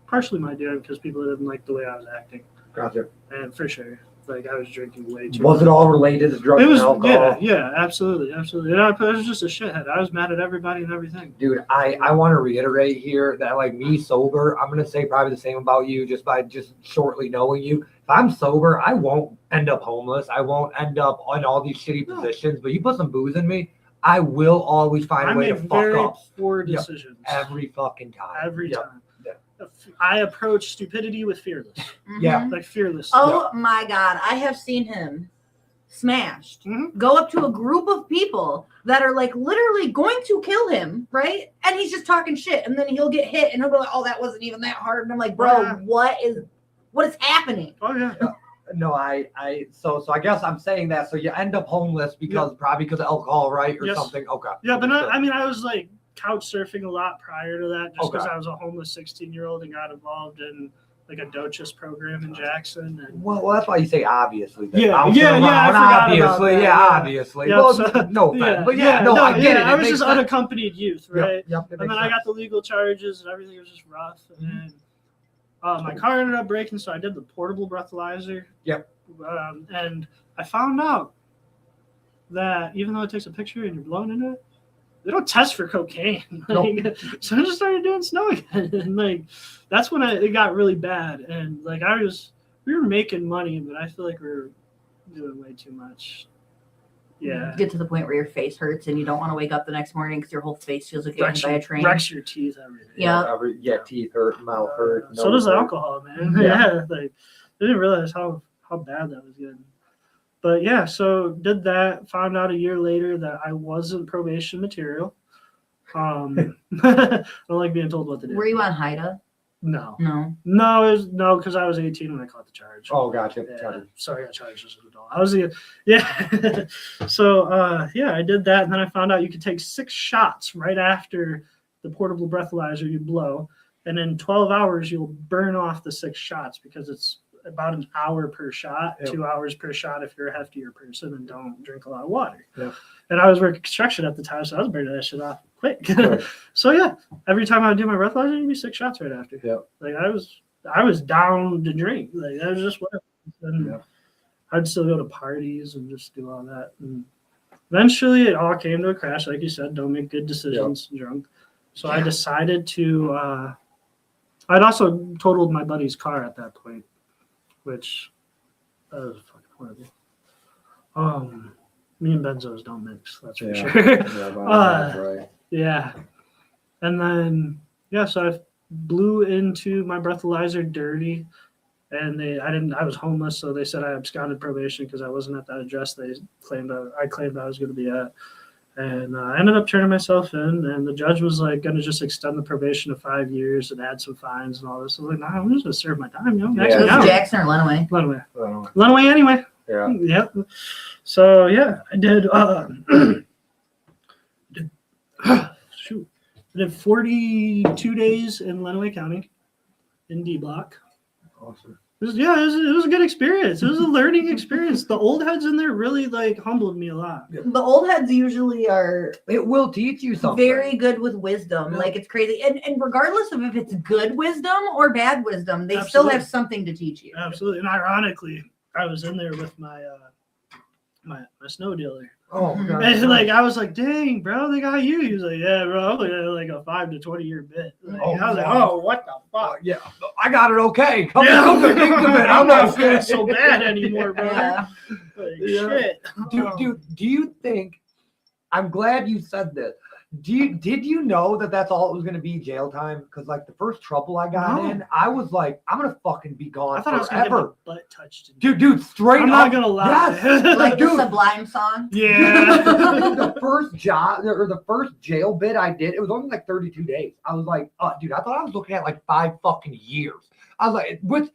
partially my doing because people didn't like the way I was acting. Gotcha. And for sure. Like I was drinking way too much. Was it all related to drugs and alcohol? Yeah, absolutely. And I was just a shithead. I was mad at everybody and everything. Dude, I want to reiterate here that like me sober, I'm gonna say probably the same about you just by just shortly knowing you. If I'm sober, I won't end up homeless. I won't end up in all these shitty positions. But you put some booze in me, I will always find a way to fuck up. Very poor decisions. Every fucking time. Every time. I approach stupidity with fearless. Mm-hmm. Yeah. Like fearless. Oh my God. I have seen him smashed. Mm-hmm. Go up to a group of people that are like literally going to kill him, right? And he's just talking shit. And then he'll get hit and he'll be like, oh, that wasn't even that hard. And I'm like, bro, what is happening? Oh yeah. No, so I guess I'm saying that. So you end up homeless probably because of alcohol, right? Or something. Okay. Yeah, but I was like couch surfing a lot prior to that just because I was a homeless 16-year-old and got involved in like a DOCHIS program in Jackson. And well, that's why you say obviously. Obviously. Yeah, well, no offense, but I get it. I was just unaccompanied youth, right? Yep, and then I got the legal charges and everything was just rough. And my car ended up breaking, so I did the portable breathalyzer. Yep. And I found out that even though it takes a picture and you're blowing into it, they don't test for cocaine. Like, so I just started doing snow again. And like that's when it got really bad. And like we were making money, but I feel like we were doing way too much. Yeah. Get to the point where your face hurts and you don't want to wake up the next morning because your whole face feels like you're hit by a train. Wrecks your teeth, everything. Yeah. Teeth hurt, mouth hurt. So does alcohol, man. Yeah. Like I didn't realize how how bad that was getting. But yeah, so did that. Found out a year later that I wasn't probation material. I don't like being told what to do. Were you on HIDA? No, No. because I was 18 when I caught the charge. Oh, gotcha. Yeah, so I got charged as an adult. I was yeah. So I did that, and then I found out you could take 6 shots right after the portable breathalyzer you blow, and in 12 hours you'll burn off the 6 shots because it's about an hour per shot, 2 hours per shot if you're a heftier person and don't drink a lot of water. Yeah. And I was working construction at the time, so I was burning that shit off quick. Sure. So yeah, every time I would do my breathalyzer, it'd be 6 shots right after. Yeah. Like I was down to drink. Like that was just what. And I'd still go to parties and just do all that. And eventually, it all came to a crash. Like you said, don't make good decisions drunk. So I decided to. I'd also totaled my buddy's car at that point, which was fucking horrible. Me and benzos don't mix. That's for sure. Right. Yeah. And then so I blew into my breathalyzer dirty, and I was homeless, so they said I absconded probation because I wasn't at that address I claimed I was going to be at. And I ended up turning myself in, and the judge was like going to just extend the probation to 5 years and add some fines and all this. I was like, nah, I'm just going to serve my time, Was it Jackson or Lenawee? Lenawee anyway. Yeah. Yep. So I did. I did 42 days in Lenawee County, in D Block. Awesome. It was a good experience. It was a learning experience. The old heads in there really humbled me a lot. The old heads usually are. It will teach you something. Very good with wisdom. Like it's crazy, and regardless of if it's good wisdom or bad wisdom, they still have something to teach you. Absolutely, and ironically, I was in there with my my snow dealer. Oh, God. And I was like, dang, bro, they got you. He was like, yeah, bro, I had like a 5 to 20 year bit. I was like, oh, what the fuck? Yeah, I got it okay. Come I'm to think of it, I'm not feeling so bad anymore, bro. Yeah. Shit. Dude, do you think, I'm glad you said this. Did you know that's all it was going to be, jail time? Because the first trouble I got in, I was like, I'm going to fucking be gone I thought forever. I was going to get my butt touched. Dude, straight I'm up. not going to lie. Yes. Like the Sublime song. Yeah. The first job or the first jail bit I did, it was only 32 days. I was like, dude, I thought I was looking at 5 fucking years. I was like, which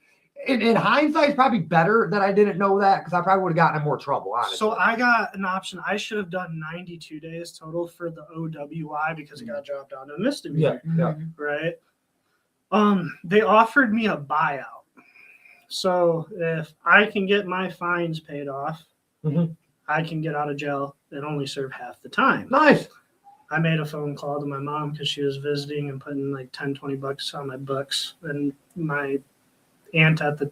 in hindsight is probably better that I didn't know that, because I probably would have gotten in more trouble, honestly. So I got an option. I should have done 92 days total for the OWI because it got dropped down to a misdemeanor. Yeah. Right. They offered me a buyout. So if I can get my fines paid off, I can get out of jail and only serve half the time. Nice. I made a phone call to my mom because she was visiting and putting $10-20 on my books, and my aunt they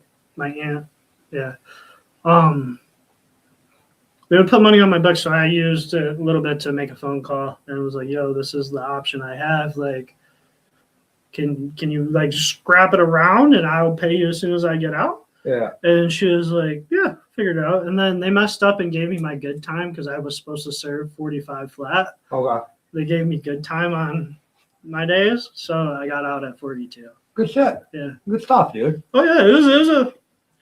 would put money on my books, so I used a little bit to make a phone call, and it was like, yo, this is the option I have, can you scrap it around and I'll pay you as soon as I get out? Yeah. And she was like, yeah, figured it out. And then they messed up and gave me my good time because I was supposed to serve 45 flat. Okay. They gave me good time on my days, so I got out at 42. Good shit. Yeah. Good stuff, dude. Oh yeah, it was a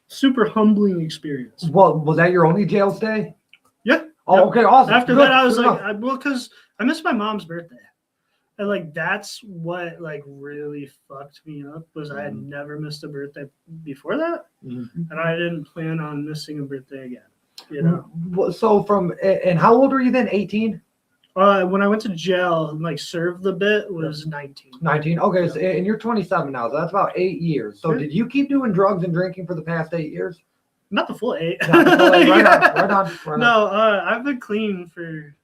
super humbling experience. Well, was that your only jail stay? Yeah. Oh, Yep. okay, awesome. After Good. that, I was Good like, enough. because I missed my mom's birthday, and that's what really fucked me up was I had never missed a birthday before that, and I didn't plan on missing a birthday again. You know. So and how old were you then? 18? When I went to jail, served the bit was 19. 19. Okay, so, and you're 27 now, so that's about 8 years. So did you keep doing drugs and drinking for the past 8 years? Not the full 8. Right on. No, I've been clean for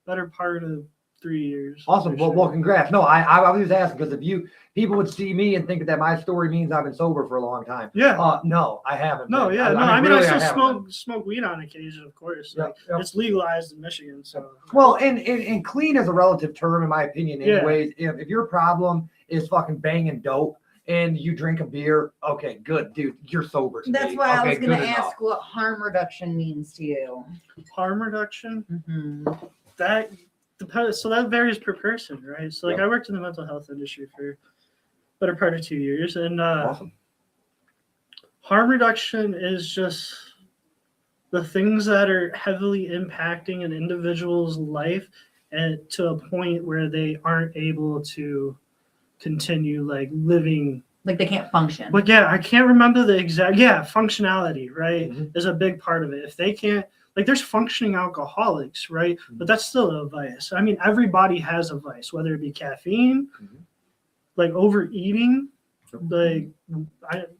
better part of 3 years. Awesome. Well, congrats. No, I was just asking because people would see me and think that my story means I've been sober for a long time. Yeah. No, I haven't. No, been. yeah, I I still smoke weed on occasion, of course. Yep. It's legalized in Michigan, so. Well, and clean is a relative term in my opinion. Anyways, if your problem is fucking banging dope and you drink a beer, okay, good, dude, you're sober. That's why I was going to ask what harm reduction means to you. Harm reduction? That depends. So that varies per person, right? So I worked in the mental health industry for better part of 2 years, and awesome. Harm reduction is just the things that are heavily impacting an individual's life and to a point where they aren't able to continue like living. Like they can't function. But yeah, I can't remember the exact, functionality, right, Mhm. is a big part of it. If they can't, like there's functioning alcoholics, right? But that's still a vice. I mean, everybody has a vice, whether it be caffeine, like overeating, like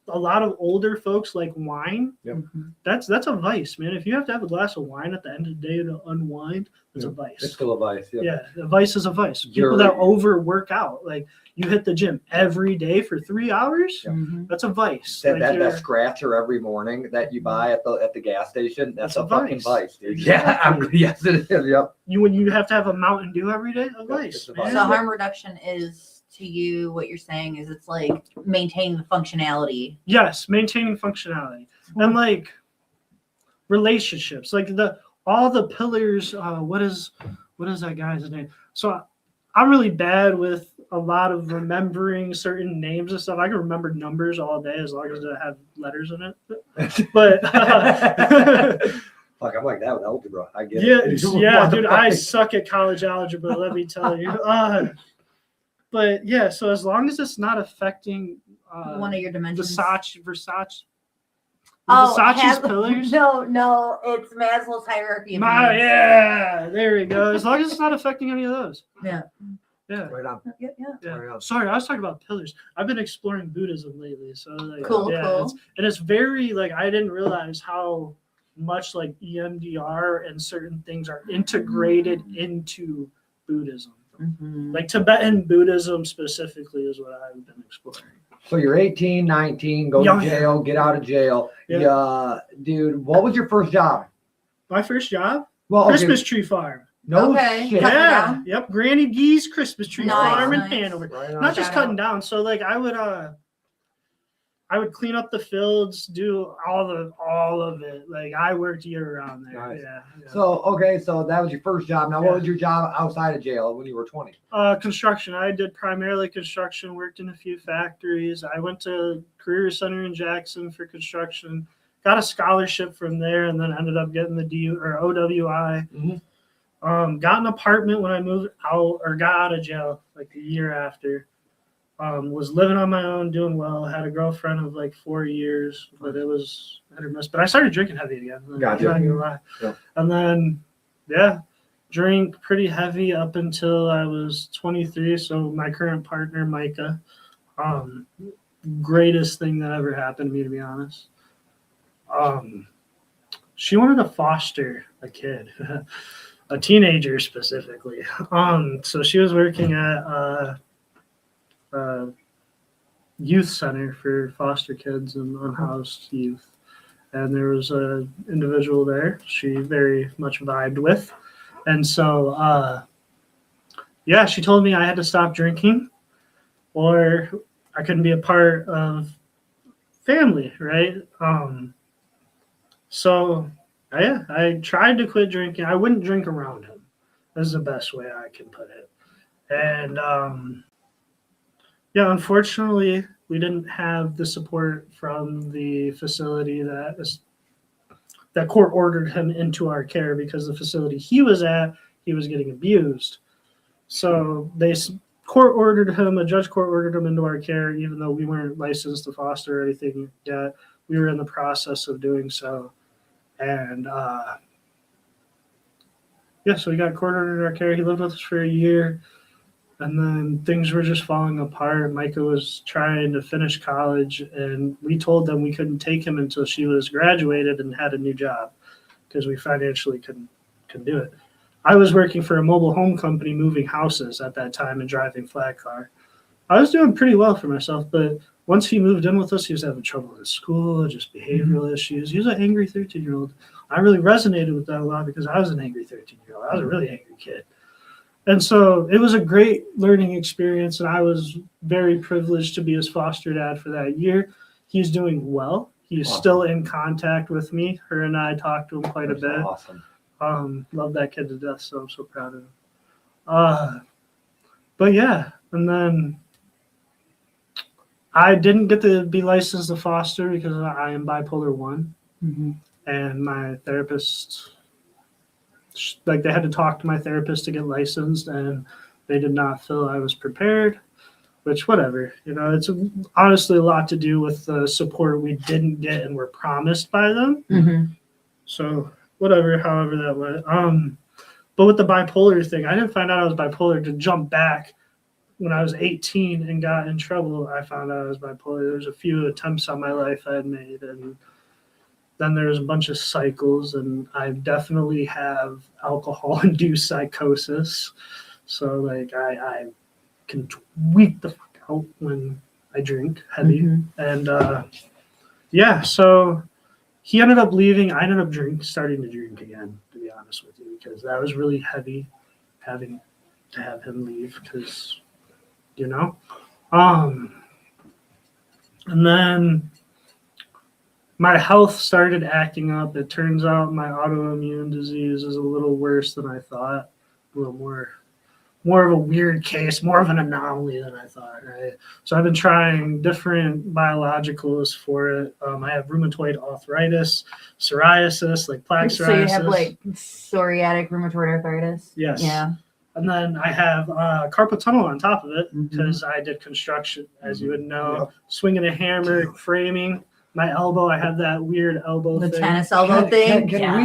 a lot of older folks like wine. Yep. That's a vice, man. If you have to have a glass of wine at the end of the day to unwind, it's a It's vice. still a vice. Yeah. Yeah, a vice is a vice. People that overwork out, like you hit the gym every day for 3 hours, that's a vice. That scratcher every morning that you buy at the gas station, that's a fucking vice, dude. Exactly. Yeah, yes it is. Yep. When you have to have a Mountain Dew every day, a vice. It's a man. vice. So harm reduction is, to you, what you're saying is it's like maintaining the functionality. Yes, maintaining functionality and like relationships, like all the pillars. What is that guy's name? So I'm really bad with a lot of remembering certain names and stuff. I can remember numbers all day as long as they have letters in it. But fuck, I'm like that with algebra. I get yeah, it. yeah, dude, I suck at college algebra. Let me tell you. But yeah, so as long as it's not affecting One of your dimensions. Versace's Has- pillars. No, it's Maslow's hierarchy. Of needs. Yeah, there we go. As long as it's not affecting any of those. Yeah. Right on. Yeah. Yeah. Right on. Sorry, I was talking about pillars. I've been exploring Buddhism lately, so like, Cool. It's very like I didn't realize how much like EMDR and certain things are integrated into Buddhism. Like Tibetan Buddhism specifically is what I've been exploring. So you're 18, 19, go to jail, get out of jail. Yeah. Dude, what was your first job? My first job? Well, Christmas tree farm. No Okay. shit. Cutting Yeah. down? Yep. Granny Gee's Christmas tree farm in Nice. Hanover. Right on. Not just Shout cutting out. down. So like I would clean up the fields, do all of it. Like I worked year round there. Nice. Yeah. So that was your first job. Now, what was your job outside of jail when you were 20? Construction. I did primarily construction, worked in a few factories. I went to Career Center in Jackson for construction, got a scholarship from there, and then ended up getting the OWI. Got an apartment when I moved out or got out of jail like a year after. Was living on my own, doing well. Had a girlfriend of like 4 years, but it was hit or miss. But I started drinking heavy again. Gotcha. I'm not gonna lie. Yeah. And then, drank pretty heavy up until I was 23. So my current partner, Micah, greatest thing that ever happened to me, to be honest. She wanted to foster a kid, a teenager specifically. So she was working at youth center for foster kids and unhoused youth, and there was a individual there she very much vibed with, and so she told me I had to stop drinking or I couldn't be a part of family, right? So I tried to quit drinking. I wouldn't drink around him. That's the best way I can put it. And unfortunately, we didn't have the support from the facility that court ordered him into our care because the facility he was at, he was getting abused. So a judge court ordered him into our care, even though we weren't licensed to foster or anything yet. We were in the process of doing so. And so he got court ordered into our care. He lived with us for a year. And then things were just falling apart. Micah was trying to finish college, and we told them we couldn't take him until she was graduated and had a new job because we financially couldn't do it. I was working for a mobile home company moving houses at that time and driving flat car. I was doing pretty well for myself, but once he moved in with us, he was having trouble at school, just behavioral issues. He was an angry 13-year-old. I really resonated with that a lot because I was an angry 13-year-old. I was a really angry kid. And so it was a great learning experience, and I was very privileged to be his foster dad for that year. He's doing well. He's still in contact with me. Her and I talked to him quite a bit. Awesome. Love that kid to death, so I'm so proud of him. But yeah, and then I didn't get to be licensed to foster because I am bipolar 1. Mm-hmm. And my therapist, like they had to talk to my therapist to get licensed, and they did not feel I was prepared, which whatever, it's honestly a lot to do with the support we didn't get and were promised by them. Mm-hmm. So whatever, however that went. But with the bipolar thing, I didn't find out I was bipolar to jump back when I was 18 and got in trouble. I found out I was bipolar. There was a few attempts on my life I had made, and then there's a bunch of cycles, and I definitely have alcohol-induced psychosis. So like I can tweak the fuck out when I drink heavy. Mm-hmm. And so he ended up leaving. I ended up starting to drink again, to be honest with you, because that was really heavy having to have him leave because, and then my health started acting up. It turns out my autoimmune disease is a little worse than I thought, a little more of a weird case, more of an anomaly than I thought, right? So I've been trying different biologicals for it. I have rheumatoid arthritis, psoriasis, like plaque psoriasis. So you have like psoriatic rheumatoid arthritis? Yes. Yeah. And then I have carpal tunnel on top of it because I did construction, as you would know, swinging a hammer, framing. My elbow, I have that weird elbow The thing. tennis elbow thing? Can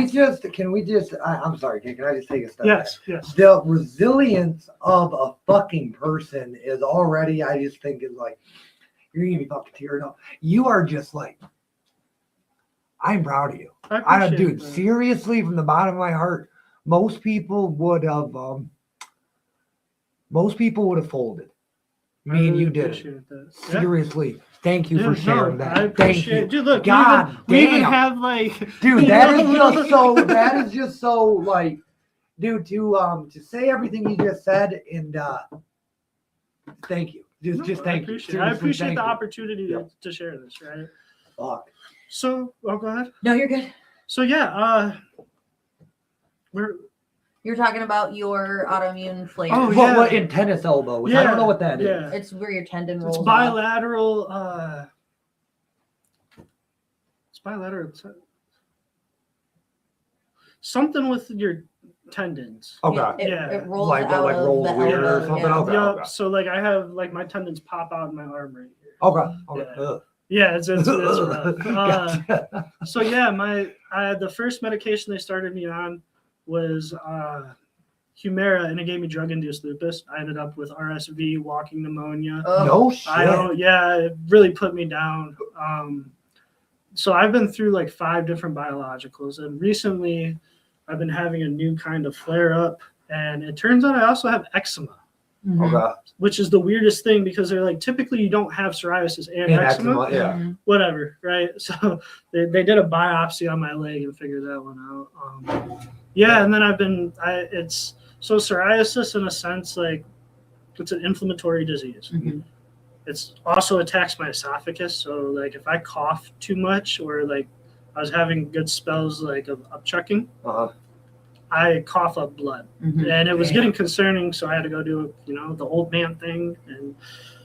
we just, I'm sorry, can I just take a step Yes, back? yes. The resilience of a fucking person is already, I just think is like, you're going to be fucking tearing up. You are just like, I'm proud of you. Dude, seriously, from the bottom of my heart, most people would have folded. Me and you did it. Seriously. Thank you for sharing that. I appreciate it. Dude, look, God we even damn. have like Dude, that is just so like, dude, to say everything you just said, and thank you. Just thank you. I appreciate the opportunity to share this, right? Fuck. So, go ahead. No, you're good. So You're talking about your autoimmune flares. Oh, What, what in tennis elbow? I don't know what that is. Yeah. It's where your tendon rolls It's off. bilateral. It's bilateral. Something with your tendons. Okay. It rolls Like out of rolls the weird or elbow. something? Yeah. Okay. Yeah. So like I have like my tendons pop out in my arm right here. Okay. Yeah. Ugh. Yeah, it's rough. Gotcha. So yeah, the first medication they started me on was Humira, and it gave me drug-induced lupus. I ended up with RSV, walking pneumonia. No shit. It really put me down. So I've been through like 5 different biologicals, and recently I've been having a new kind of flare-up, and it turns out I also have eczema. Mhm. Okay. Which is the weirdest thing because they're like, typically you don't have psoriasis and eczema. Yeah. Mhm. Whatever, right? So they did a biopsy on my leg and figured that one out. And then it's psoriasis in a sense, like it's an inflammatory disease. Mhm. It's also attacks my esophagus. So like if I cough too much or like I was having good spells like of upchucking, I cough up blood, Mhm. and it was getting concerning. So I had to go do, the old man thing. And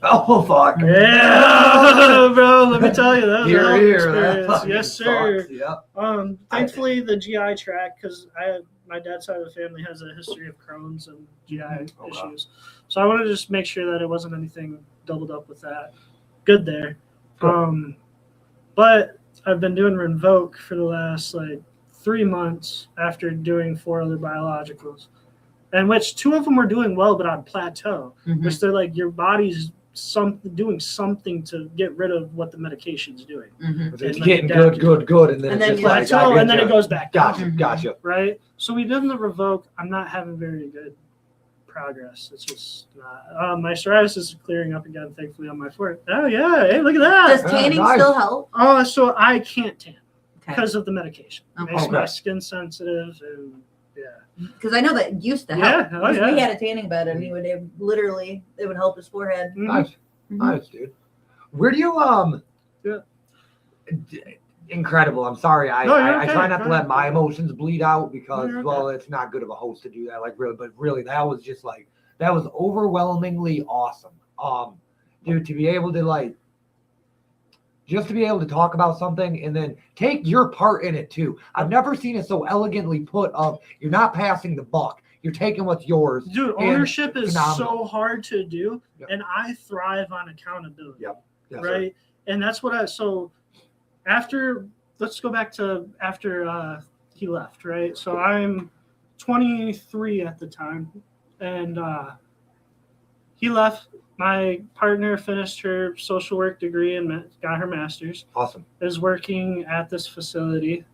Oh fuck. yeah, bro, let me tell you, that was a hell of an Here. experience. That Yes, sir. sucks. Yep. Thankfully, the GI tract, because my dad's side of the family has a history of Crohn's and GI issues. So I wanted to just make sure that it wasn't anything doubled up with that. Good there. Good. But I've been doing Rinvoq for the last 3 months after doing 4 other biologicals, and which 2 of them were doing well, but on plateau, Mhm. which they're like, your body's doing something to get rid of what the medication's doing. Mhm. It's And getting then good, and then And it's then just you like, plateau, and then it goes back down. Gotcha. Right? So we did the Revoke. I'm not having very good progress. It's just not. My psoriasis is clearing up again, thankfully, on my forehead. Oh, yeah. Hey, look at that. Does tanning nice. still help? Oh, so I can't tan Okay. because of the medication. It Okay. makes my skin sensitive, and Because I know that used to Yeah, help. oh, Because yeah. We had a tanning bed, and it would help his forehead. Mhm. Nice. Mhm. Nice, dude. Where do you incredible. I'm sorry. I try not to let my emotions bleed out because it's not good of a host to do that. But really that was just that was overwhelmingly awesome. Dude, to be able to just to be able to talk about something and then take your part in it too. I've never seen it so elegantly put of you're not passing the buck. You're taking what's yours. Dude, and ownership is phenomenal. so hard to do, Yep. and I thrive on accountability. Yep. Yes, Right. And that's what so after, let's go back to after he left, right? So I'm 23 at the time, and he left. My partner finished her social work degree and got her master's, Awesome. is working at this facility,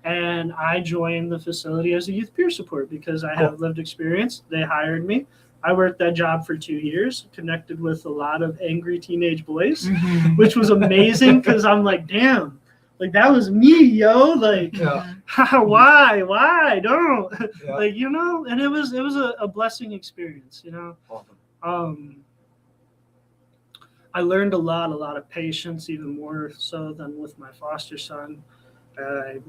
and I joined the facility as a youth peer support because I have lived experience. They hired me. I worked that job for 2 years, connected with a lot of angry teenage boys, which was amazing because I'm like, damn, like that was me, yo. Like, Yeah. why don't Yeah. like, you know? And it was a blessing experience, you know. Awesome. I learned a lot of patience, even more so than with my foster son. I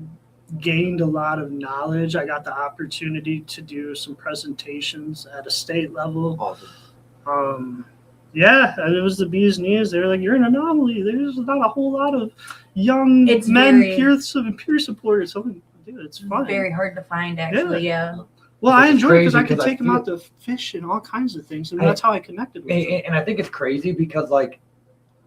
gained a lot of knowledge. I got the opportunity to do some presentations at a state level. Awesome. Yeah, it was the bee's knees. They were like, "You're an anomaly. There's not a whole lot of young It's men very- peer supporters." So, dude, it's fun. Very hard to find, actually. Yeah. Well, I It's enjoyed it because I crazy could 'cause I take them out to fish and all kinds of things, and that's how I connected with them. And I think it's crazy because like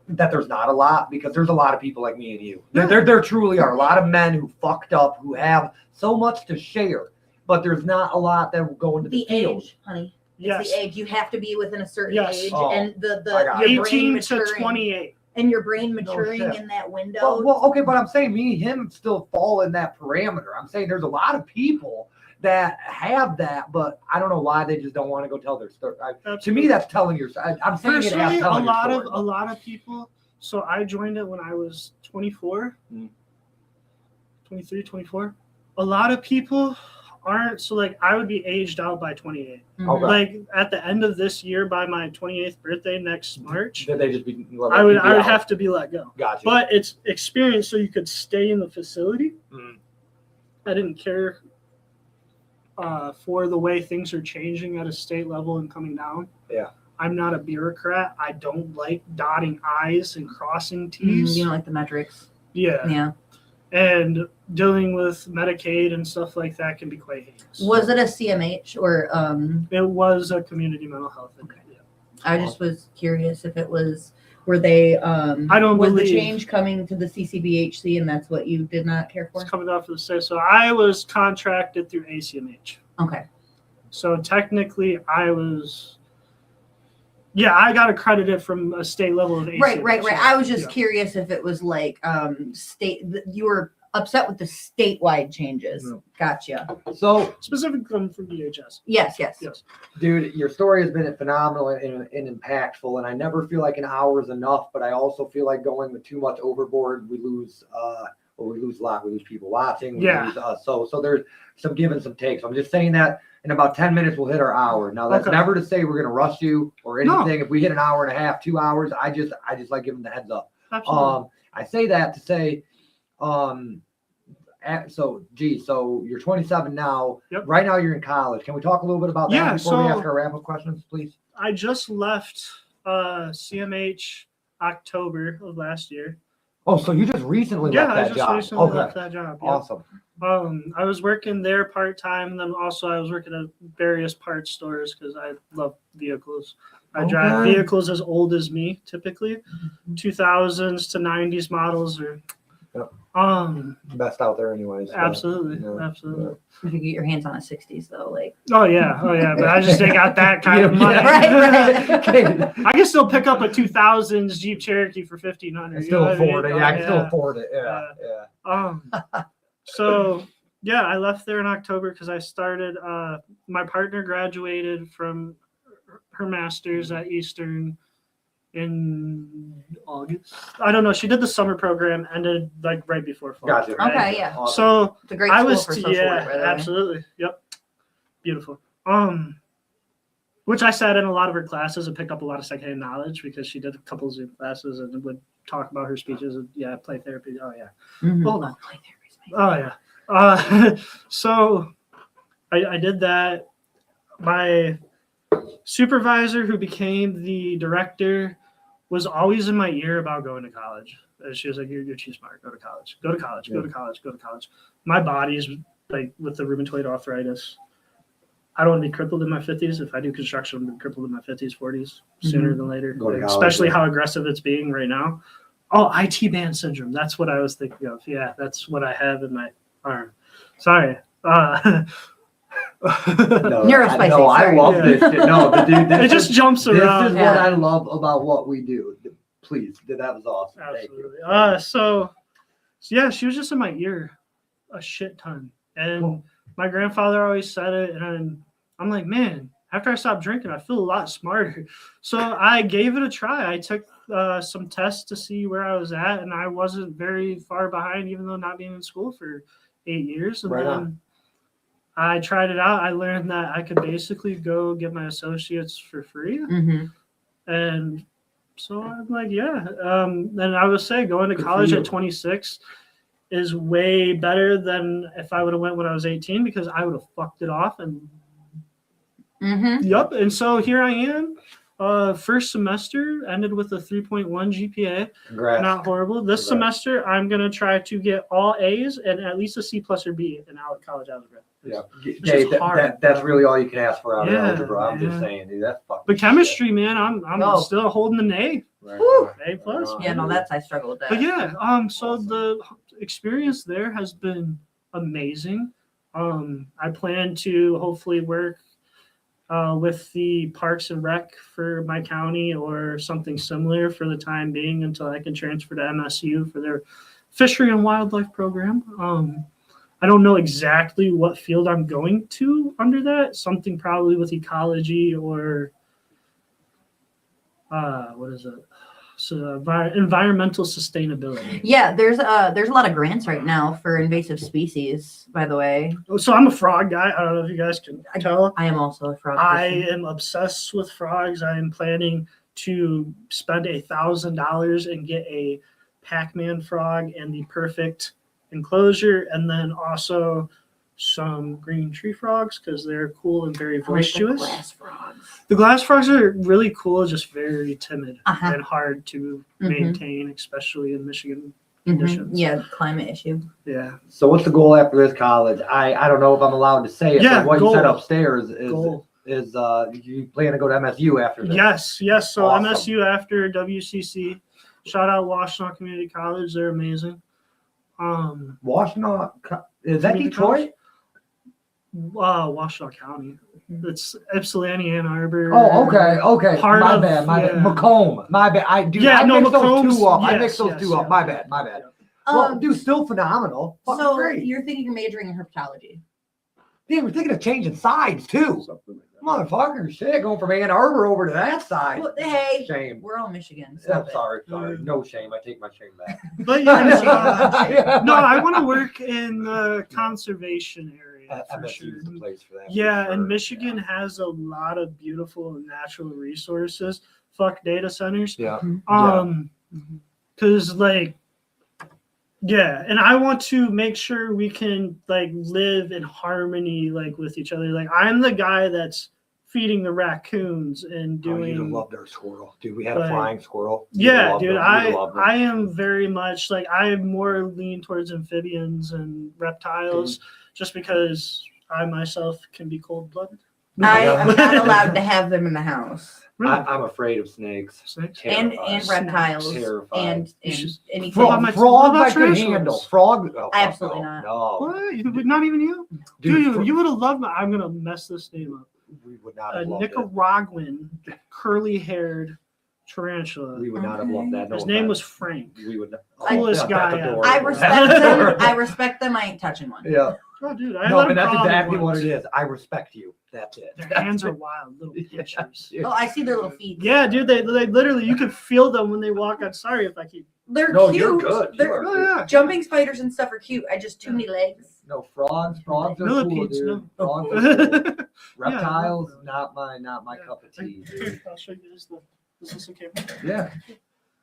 that there's not a lot because there's a lot of people like me and you. There truly are a lot of men who fucked up who have so much to share, but there's not a lot that will go into the field. Age, honey. Yes. It's the age. You have to be within a certain Yes. age, Oh, and I got your brain 18 to maturing, 28. and your brain maturing shit. in that window. Well, okay, but I'm saying me and him still fall in that parameter. I'm saying there's a lot of people that have that, but I don't know why they just don't want to go tell their story. To me, that's telling your. I'm saying it as Personally, telling your story. a lot of people. So I joined it when I was 24, 23, 24. A lot of people aren't. So like I would be aged out by 28. Okay. Like at the end of this year, by my 28th birthday next March, Should they just be? I would have to be let go. Gotcha. But it's experience, so you could stay in the facility. Mhm. I didn't care for the way things are changing at a state level and coming down. Yeah. I'm not a bureaucrat. I don't like dotting I's and crossing T's. You know, like the metrics. Yeah. Yeah. And dealing with Medicaid and stuff like that can be quite heinous. Was it a CMH or It was a community mental health. Okay. Yeah. I just was curious if it was, were they, I don't was the believe- change coming to the CCBHC and that's what you did not care for? It's coming off of the state. So I was contracted through ACMH. Okay. So technically I was, I got accredited from a state level of ACMH. Right. I was just Yeah. curious if it was like you were upset with the statewide changes. No. Gotcha. So, Specifically from DHS. Yes. Yes. dude, your story has been phenomenal and impactful, and I never feel like an hour is enough. But I also feel like going with too much overboard, we lose a lot. We lose people watching. We lose us. So there's some give and some takes. I'm just saying that in about 10 minutes we'll hit our hour. Now that's Okay. never to say we're gonna rush you or No. anything. If we hit an hour and a half, 2 hours, I just like giving the heads up. Absolutely. I say that to say, so you're 27 now. Yep. Right now you're in college. Can we talk a little bit about that Yeah, before we so- ask our wrap-up questions, please? I just left CMH October of last year. Oh, so you just recently Yeah, left I that just job. recently Okay, left that job. Yeah. awesome. I was working there part-time, and then also I was working at various parts stores because I love vehicles. I drive Okay. vehicles as old as me, typically 2000s to 90s models, or Yep. Best out there, anyways. so, absolutely. yeah. If you get your hands on a 60s though, like Oh yeah, but I just ain't got that kind of money. Right. I can still pick up a 2000s Jeep Cherokee for $1,500. I still afford it. Yeah, I can still afford it. Yeah. So yeah, I left there in October because I started. My partner graduated from her master's at Eastern in August. I don't know. She did the summer program, ended like right before fall. Gotcha. Okay, yeah. Awesome. So it's a great I school was for social work, by the way. absolutely. Yep. Beautiful. Which I sat in a lot of her classes and picked up a lot of secondhand knowledge because she did a couple of Zoom classes and would talk about her speeches and play therapy. Oh yeah. Mhm. Hold on. Play therapy's Oh yeah. So I did that. My supervisor, who became the director, was always in my ear about going to college. And she was like, you're too smart. Go to college. Go to college. Go to college. Go to college. My body's like with the rheumatoid arthritis. I don't want to be crippled in my 50s. If I do construction, I'm going to be crippled in my 50s, 40s, sooner than later. College, especially how aggressive it's being right now. Oh, IT band syndrome. That's what I was thinking of. Yeah, that's what I have in my arm. Sorry. Neurospicy, No, I sorry. love this shit. No, dude, It just jumps this around. is what I love about what we do. Please, that was awesome. Absolutely. Thank you. So yeah, she was just in my ear a shit ton. And my grandfather always said it. And I'm like, man, after I stopped drinking, I feel a lot smarter. So I gave it a try. I took some tests to see where I was at, and I wasn't very far behind, even though not being in school for 8 years. And Right then on. I tried it out. I learned that I could basically go get my associates for free. Mm-hmm. And so I'm like, yeah. And I would say going to Good for college you. at 26 is way better than if I would have went when I was 18, because I would have fucked it off. And Mm-hmm. yep. And so here I am. First semester ended with a 3.1 GPA. Congrats. Not horrible. This Congrats. semester, I'm going to try to get all A's and at least a C plus or B in college algebra. Yeah, is Dave, hard, that's bro. really all you can ask for out of Yeah, algebra. I'm just yeah. saying, dude, that's fucking. But chemistry, man, I'm Oh. still holding an A. Right Woo. on. A plus. Right on. Yeah, no, I struggle with that. But yeah, so the experience there has been amazing. I plan to hopefully work with the Parks and Rec for my county or something similar for the time being until I can transfer to MSU for their fishery and wildlife program. I don't know exactly what field I'm going to under that. Something probably with ecology or what is it? So environmental sustainability. Yeah, there's a lot of grants right now for invasive species, by the way. So I'm a frog guy. I don't know if you guys can tell. I am also a frog I person. am obsessed with frogs. I am planning to spend $1,000 and get a Pac-Man frog and the perfect enclosure, and then also some green tree frogs because they're cool and very I like the boisterous. glass frogs. The glass frogs are really cool, just very timid Uh-huh. and hard to Mhm. maintain, especially in Michigan Mhm. conditions. Yeah, climate issue. Yeah. So what's the goal after this college? I don't know if I'm allowed to say it, Yeah, but what goal. you said upstairs Goal. is you plan to go to MSU after this? Yes. So Awesome. MSU after WCC. Shout out Washtenaw Community College. They're amazing. Washtenaw, is that Community Detroit? Washtenaw County. It's Ypsilanti, Ann Arbor. Oh, okay. Part My of- bad. yeah. Macomb. My bad. I mix Macomb's- those two up. I yes, mix those yes, two up. yeah. My bad. Well, dude, still phenomenal. Fucking So great. you're thinking of majoring in herpetology? Damn, we're thinking of changing sides too. Motherfucker, shit, going from Ann Arbor over to that side. Well, hey, Shame. we're all Michigan. I'm Stop it. sorry. Mm. No shame. I take my shame back. But yeah, no, I want to work in the conservation area for MSU sure. is the place for that. for Yeah, sure. and Michigan has a lot of beautiful natural resources. Fuck data centers. Yeah. Because like, yeah, and I want to make sure we can like live in harmony like with each other. Like I'm the guy that's feeding the raccoons and Oh, doing. you'd have loved our squirrel, dude. We had a like- flying squirrel. You'd have Yeah, loved dude, him. You'd have loved him. I am very much like I am more lean towards amphibians and reptiles, just because I myself can be cold blooded. I'm not allowed to have them in the house. I'm afraid of snakes. Snakes? And Terrified. reptiles Terrified. and You should- anything. Frog- Frog, my- frogs what about I could tarantulas? handle. Frog, oh, fuck Absolutely no. not. No, What? Not even you? dude, Dude, you would have loved my. I'm gonna mess this name up. we would not A have loved it. Nicaraguan, curly-haired tarantula. We would not have loved that. No His name was offense. Frank. We would. Not, Coolest guy that's ever. adorable. I That's respect them. adorable. I respect them. I ain't touching one. Yeah. Oh, dude, I No, let but him that's crawl me exactly what once. it is. I respect you. That's it. Their hands are wild, little pinchers. Oh, I see their little feet. Yeah, dude, they literally you can feel them when they walk. I'm sorry if I keep. They're No, cute. you're good. You They're, are Oh, good. yeah. jumping spiders and stuff are cute. I just too many legs. No, frogs are cool, Millipedes, dude. no. Frogs are cool. Yeah, Reptiles, I love not my Yeah. cup of tea, dude. Here, I'll show you this. Is this okay? Yeah.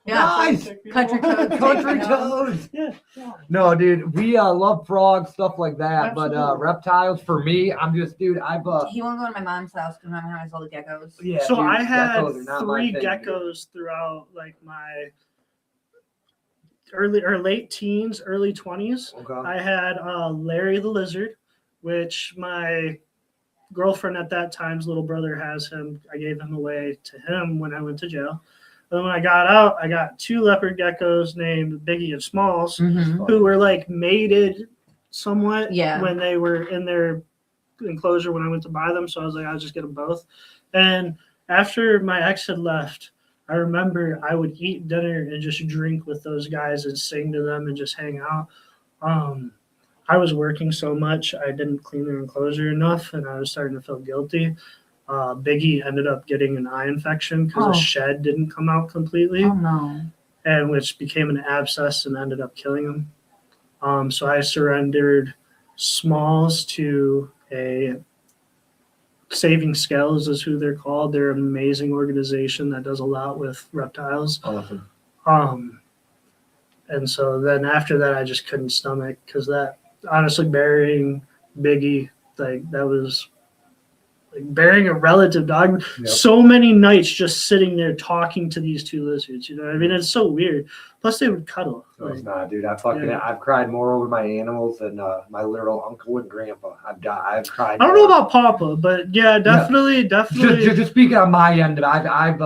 Yeah. Nice. Country toads. Country Yeah. toads. Yeah. No, dude, we love frogs, stuff like that. But Absolutely. reptiles, for me, I'm just, dude, I've He won't go to my mom's house because my mom has all the geckos. yeah. So dude, I had geckos are not my 3 thing, dude. geckos throughout like my early or late teens, early 20s. Okay. I had Larry the Lizard, which my girlfriend at that time's little brother has him. I gave him away to him when I went to jail. Then when I got out, I got 2 leopard geckos named Biggie and Smalls, Mhm. who were like mated somewhat Yeah. when they were in their enclosure when I went to buy them. So I was like, I'll just get them both. And after my ex had left, I remember I would eat dinner and just drink with those guys and sing to them and just hang out. I was working so much, I didn't clean their enclosure enough, and I was starting to feel guilty. Biggie ended up getting an eye infection because Oh. the shed didn't come out completely, Oh no. and which became an abscess and ended up killing him. So I surrendered Smalls to a Saving Scales is who they're called. They're an amazing organization that does a lot with reptiles. Awesome. And so then after that, I just couldn't stomach because that honestly burying Biggie, like that was like burying a relative dog. Yep. So many nights just sitting there talking to these 2 lizards. You know what I mean? It's so weird. Plus they would cuddle. No, it's Like, not, dude. I've cried more over my animals than my literal uncle and grandpa. I've cried. I don't know about Papa, but yeah, definitely. Just speaking on my end, I've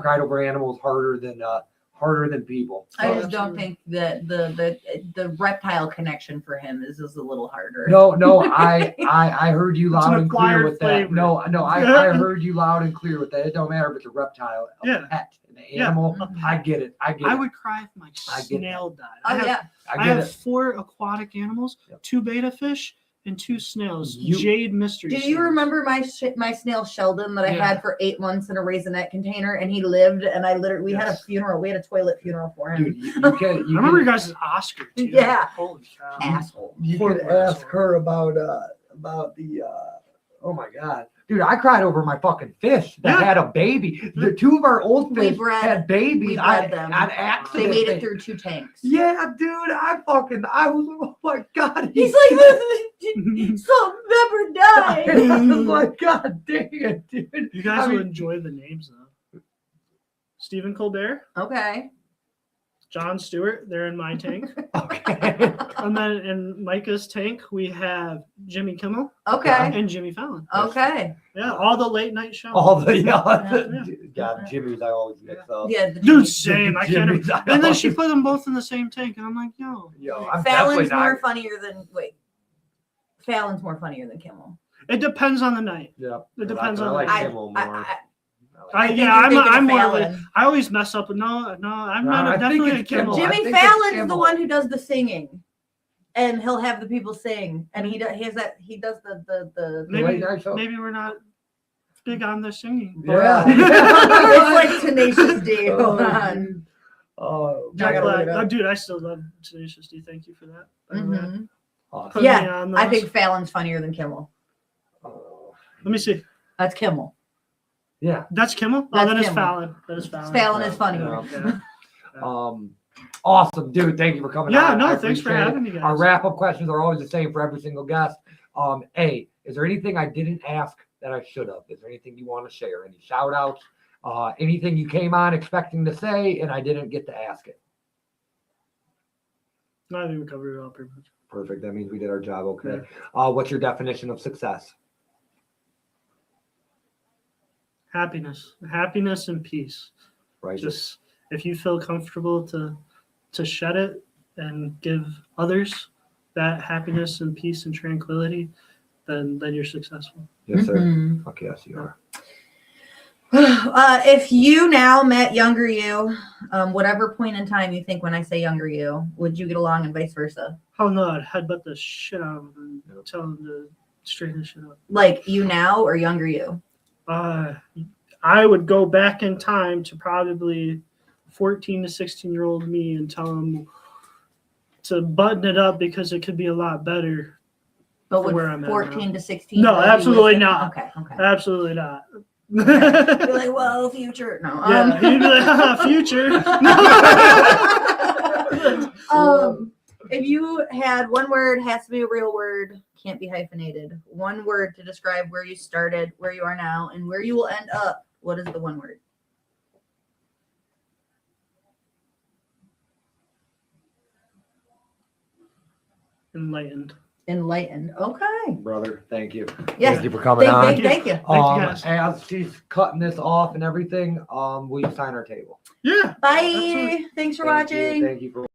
cried over animals harder than people. I just don't think that the reptile connection for him is a little harder. No, I heard you It's an loud and clear acquired with that. flavor. No, I heard you loud and clear with that. It don't matter if it's a reptile, a Yeah. pet, an animal. Mhm. I get it. I would cry if my I get snail died. Oh yeah. I have 4 aquatic animals, Yep. 2 beta fish, and 2 snails. You- Jade mystery. Do you snails. remember my snail Sheldon that I Yeah. had for 8 months in a raisinette container, and he lived, and we had a Yes. funeral. We had a toilet funeral for him. Dude, you can. I remember you guys' Oscar too. Yeah. Holy cow. Asshole. You Poor could Bert. ask her about the oh my god, dude, I cried over my fucking fish that Yeah. had a baby. The 2 of our old We fish bred- had babies. we I bred them. on They accident. made it through 2 tanks. Yeah, dude, I was, oh my god. He's like, some pepper died. I was like, god dang it, dude. You guys I will mean- enjoy the names though. Stephen Colbert, Okay. Jon Stewart, they're in my tank. Okay. And then in Micah's tank, we have Jimmy Kimmel Okay. and Jimmy Fallon. Okay. Yeah, all the late night shows. All the Yeah. God, Jimmy's I always mix up. Yeah. the Dude, Jimmy- same. I Jimmy's, can't. I And then she always- put them both in the same tank, and I'm like, yo. Yo, I'm definitely Fallon's more not. funnier than Fallon's more funnier than Kimmel. It depends on the night. Yeah. It depends I on like the I- Kimmel I- more. I- I, think yeah, you're thinking of I'm more. Of a, Fallon. I always mess up. No, I'm No, not. I think Definitely a it's Kimmel. Kimmel. I Jimmy think it's Fallon's the Kimmel. one who does the singing, and he'll have the people sing, and he does the The Maybe- late night show. Maybe we're not big on the singing. Yeah. it's like Tenacious D. Hold Oh, on. dude. Oh, I Jack gotta look Black. it up. Dude, I still love Tenacious D. Thank you for that. by the way. Mhm. awesome. Put me Yeah, on I those. think Fallon's funnier than Kimmel. Oh, Let me see. That's Kimmel. yeah. That's Kimmel. That's That is Kimmel. Fallon. That is Fallon. Fallon is funnier. Yeah. Yeah. Awesome, dude. Thank you for coming Yeah, on. no, I thanks for appreciate it. having me, guys. Our wrap-up questions are always the same for every single guest. A, is there anything I didn't ask that I should have? Is there anything you want to share? Any shout-outs? Anything you came on expecting to say and I didn't get to ask it? No, I think we covered it all pretty much. Perfect. That means we did our job okay. What's your definition of success? Happiness and peace. Right. Just if you feel comfortable to shed it and give others that happiness and peace and tranquility, then you're successful. Yes, sir. Mhm. Fuck yes, you are. If you now met younger you, whatever point in time you think when I say younger you, would you get along and vice versa? Oh no, I'd headbutt the shit out of him and tell him to straighten his shit up. Like you now or younger you? I would go back in time to probably 14 to 16-year-old me and tell him to button it up because it could be a lot better. But would Where I'm at 14 to 16? No, tell you absolutely wisdom? not. Okay. Absolutely not. You're like, well, future. No. Yeah, he'd be like, future. If you had one word, has to be a real word, can't be hyphenated. One word to describe where you started, where you are now, and where you will end up. What is the one word? Enlightened. Enlightened. Okay. Brother, thank you. Yes. Thank you for coming on. Thank you. Thank you, guys. As she's cutting this off and everything, will you sign our table? Yeah. Bye. Absolutely. Thanks for Thank you. watching. Thank you for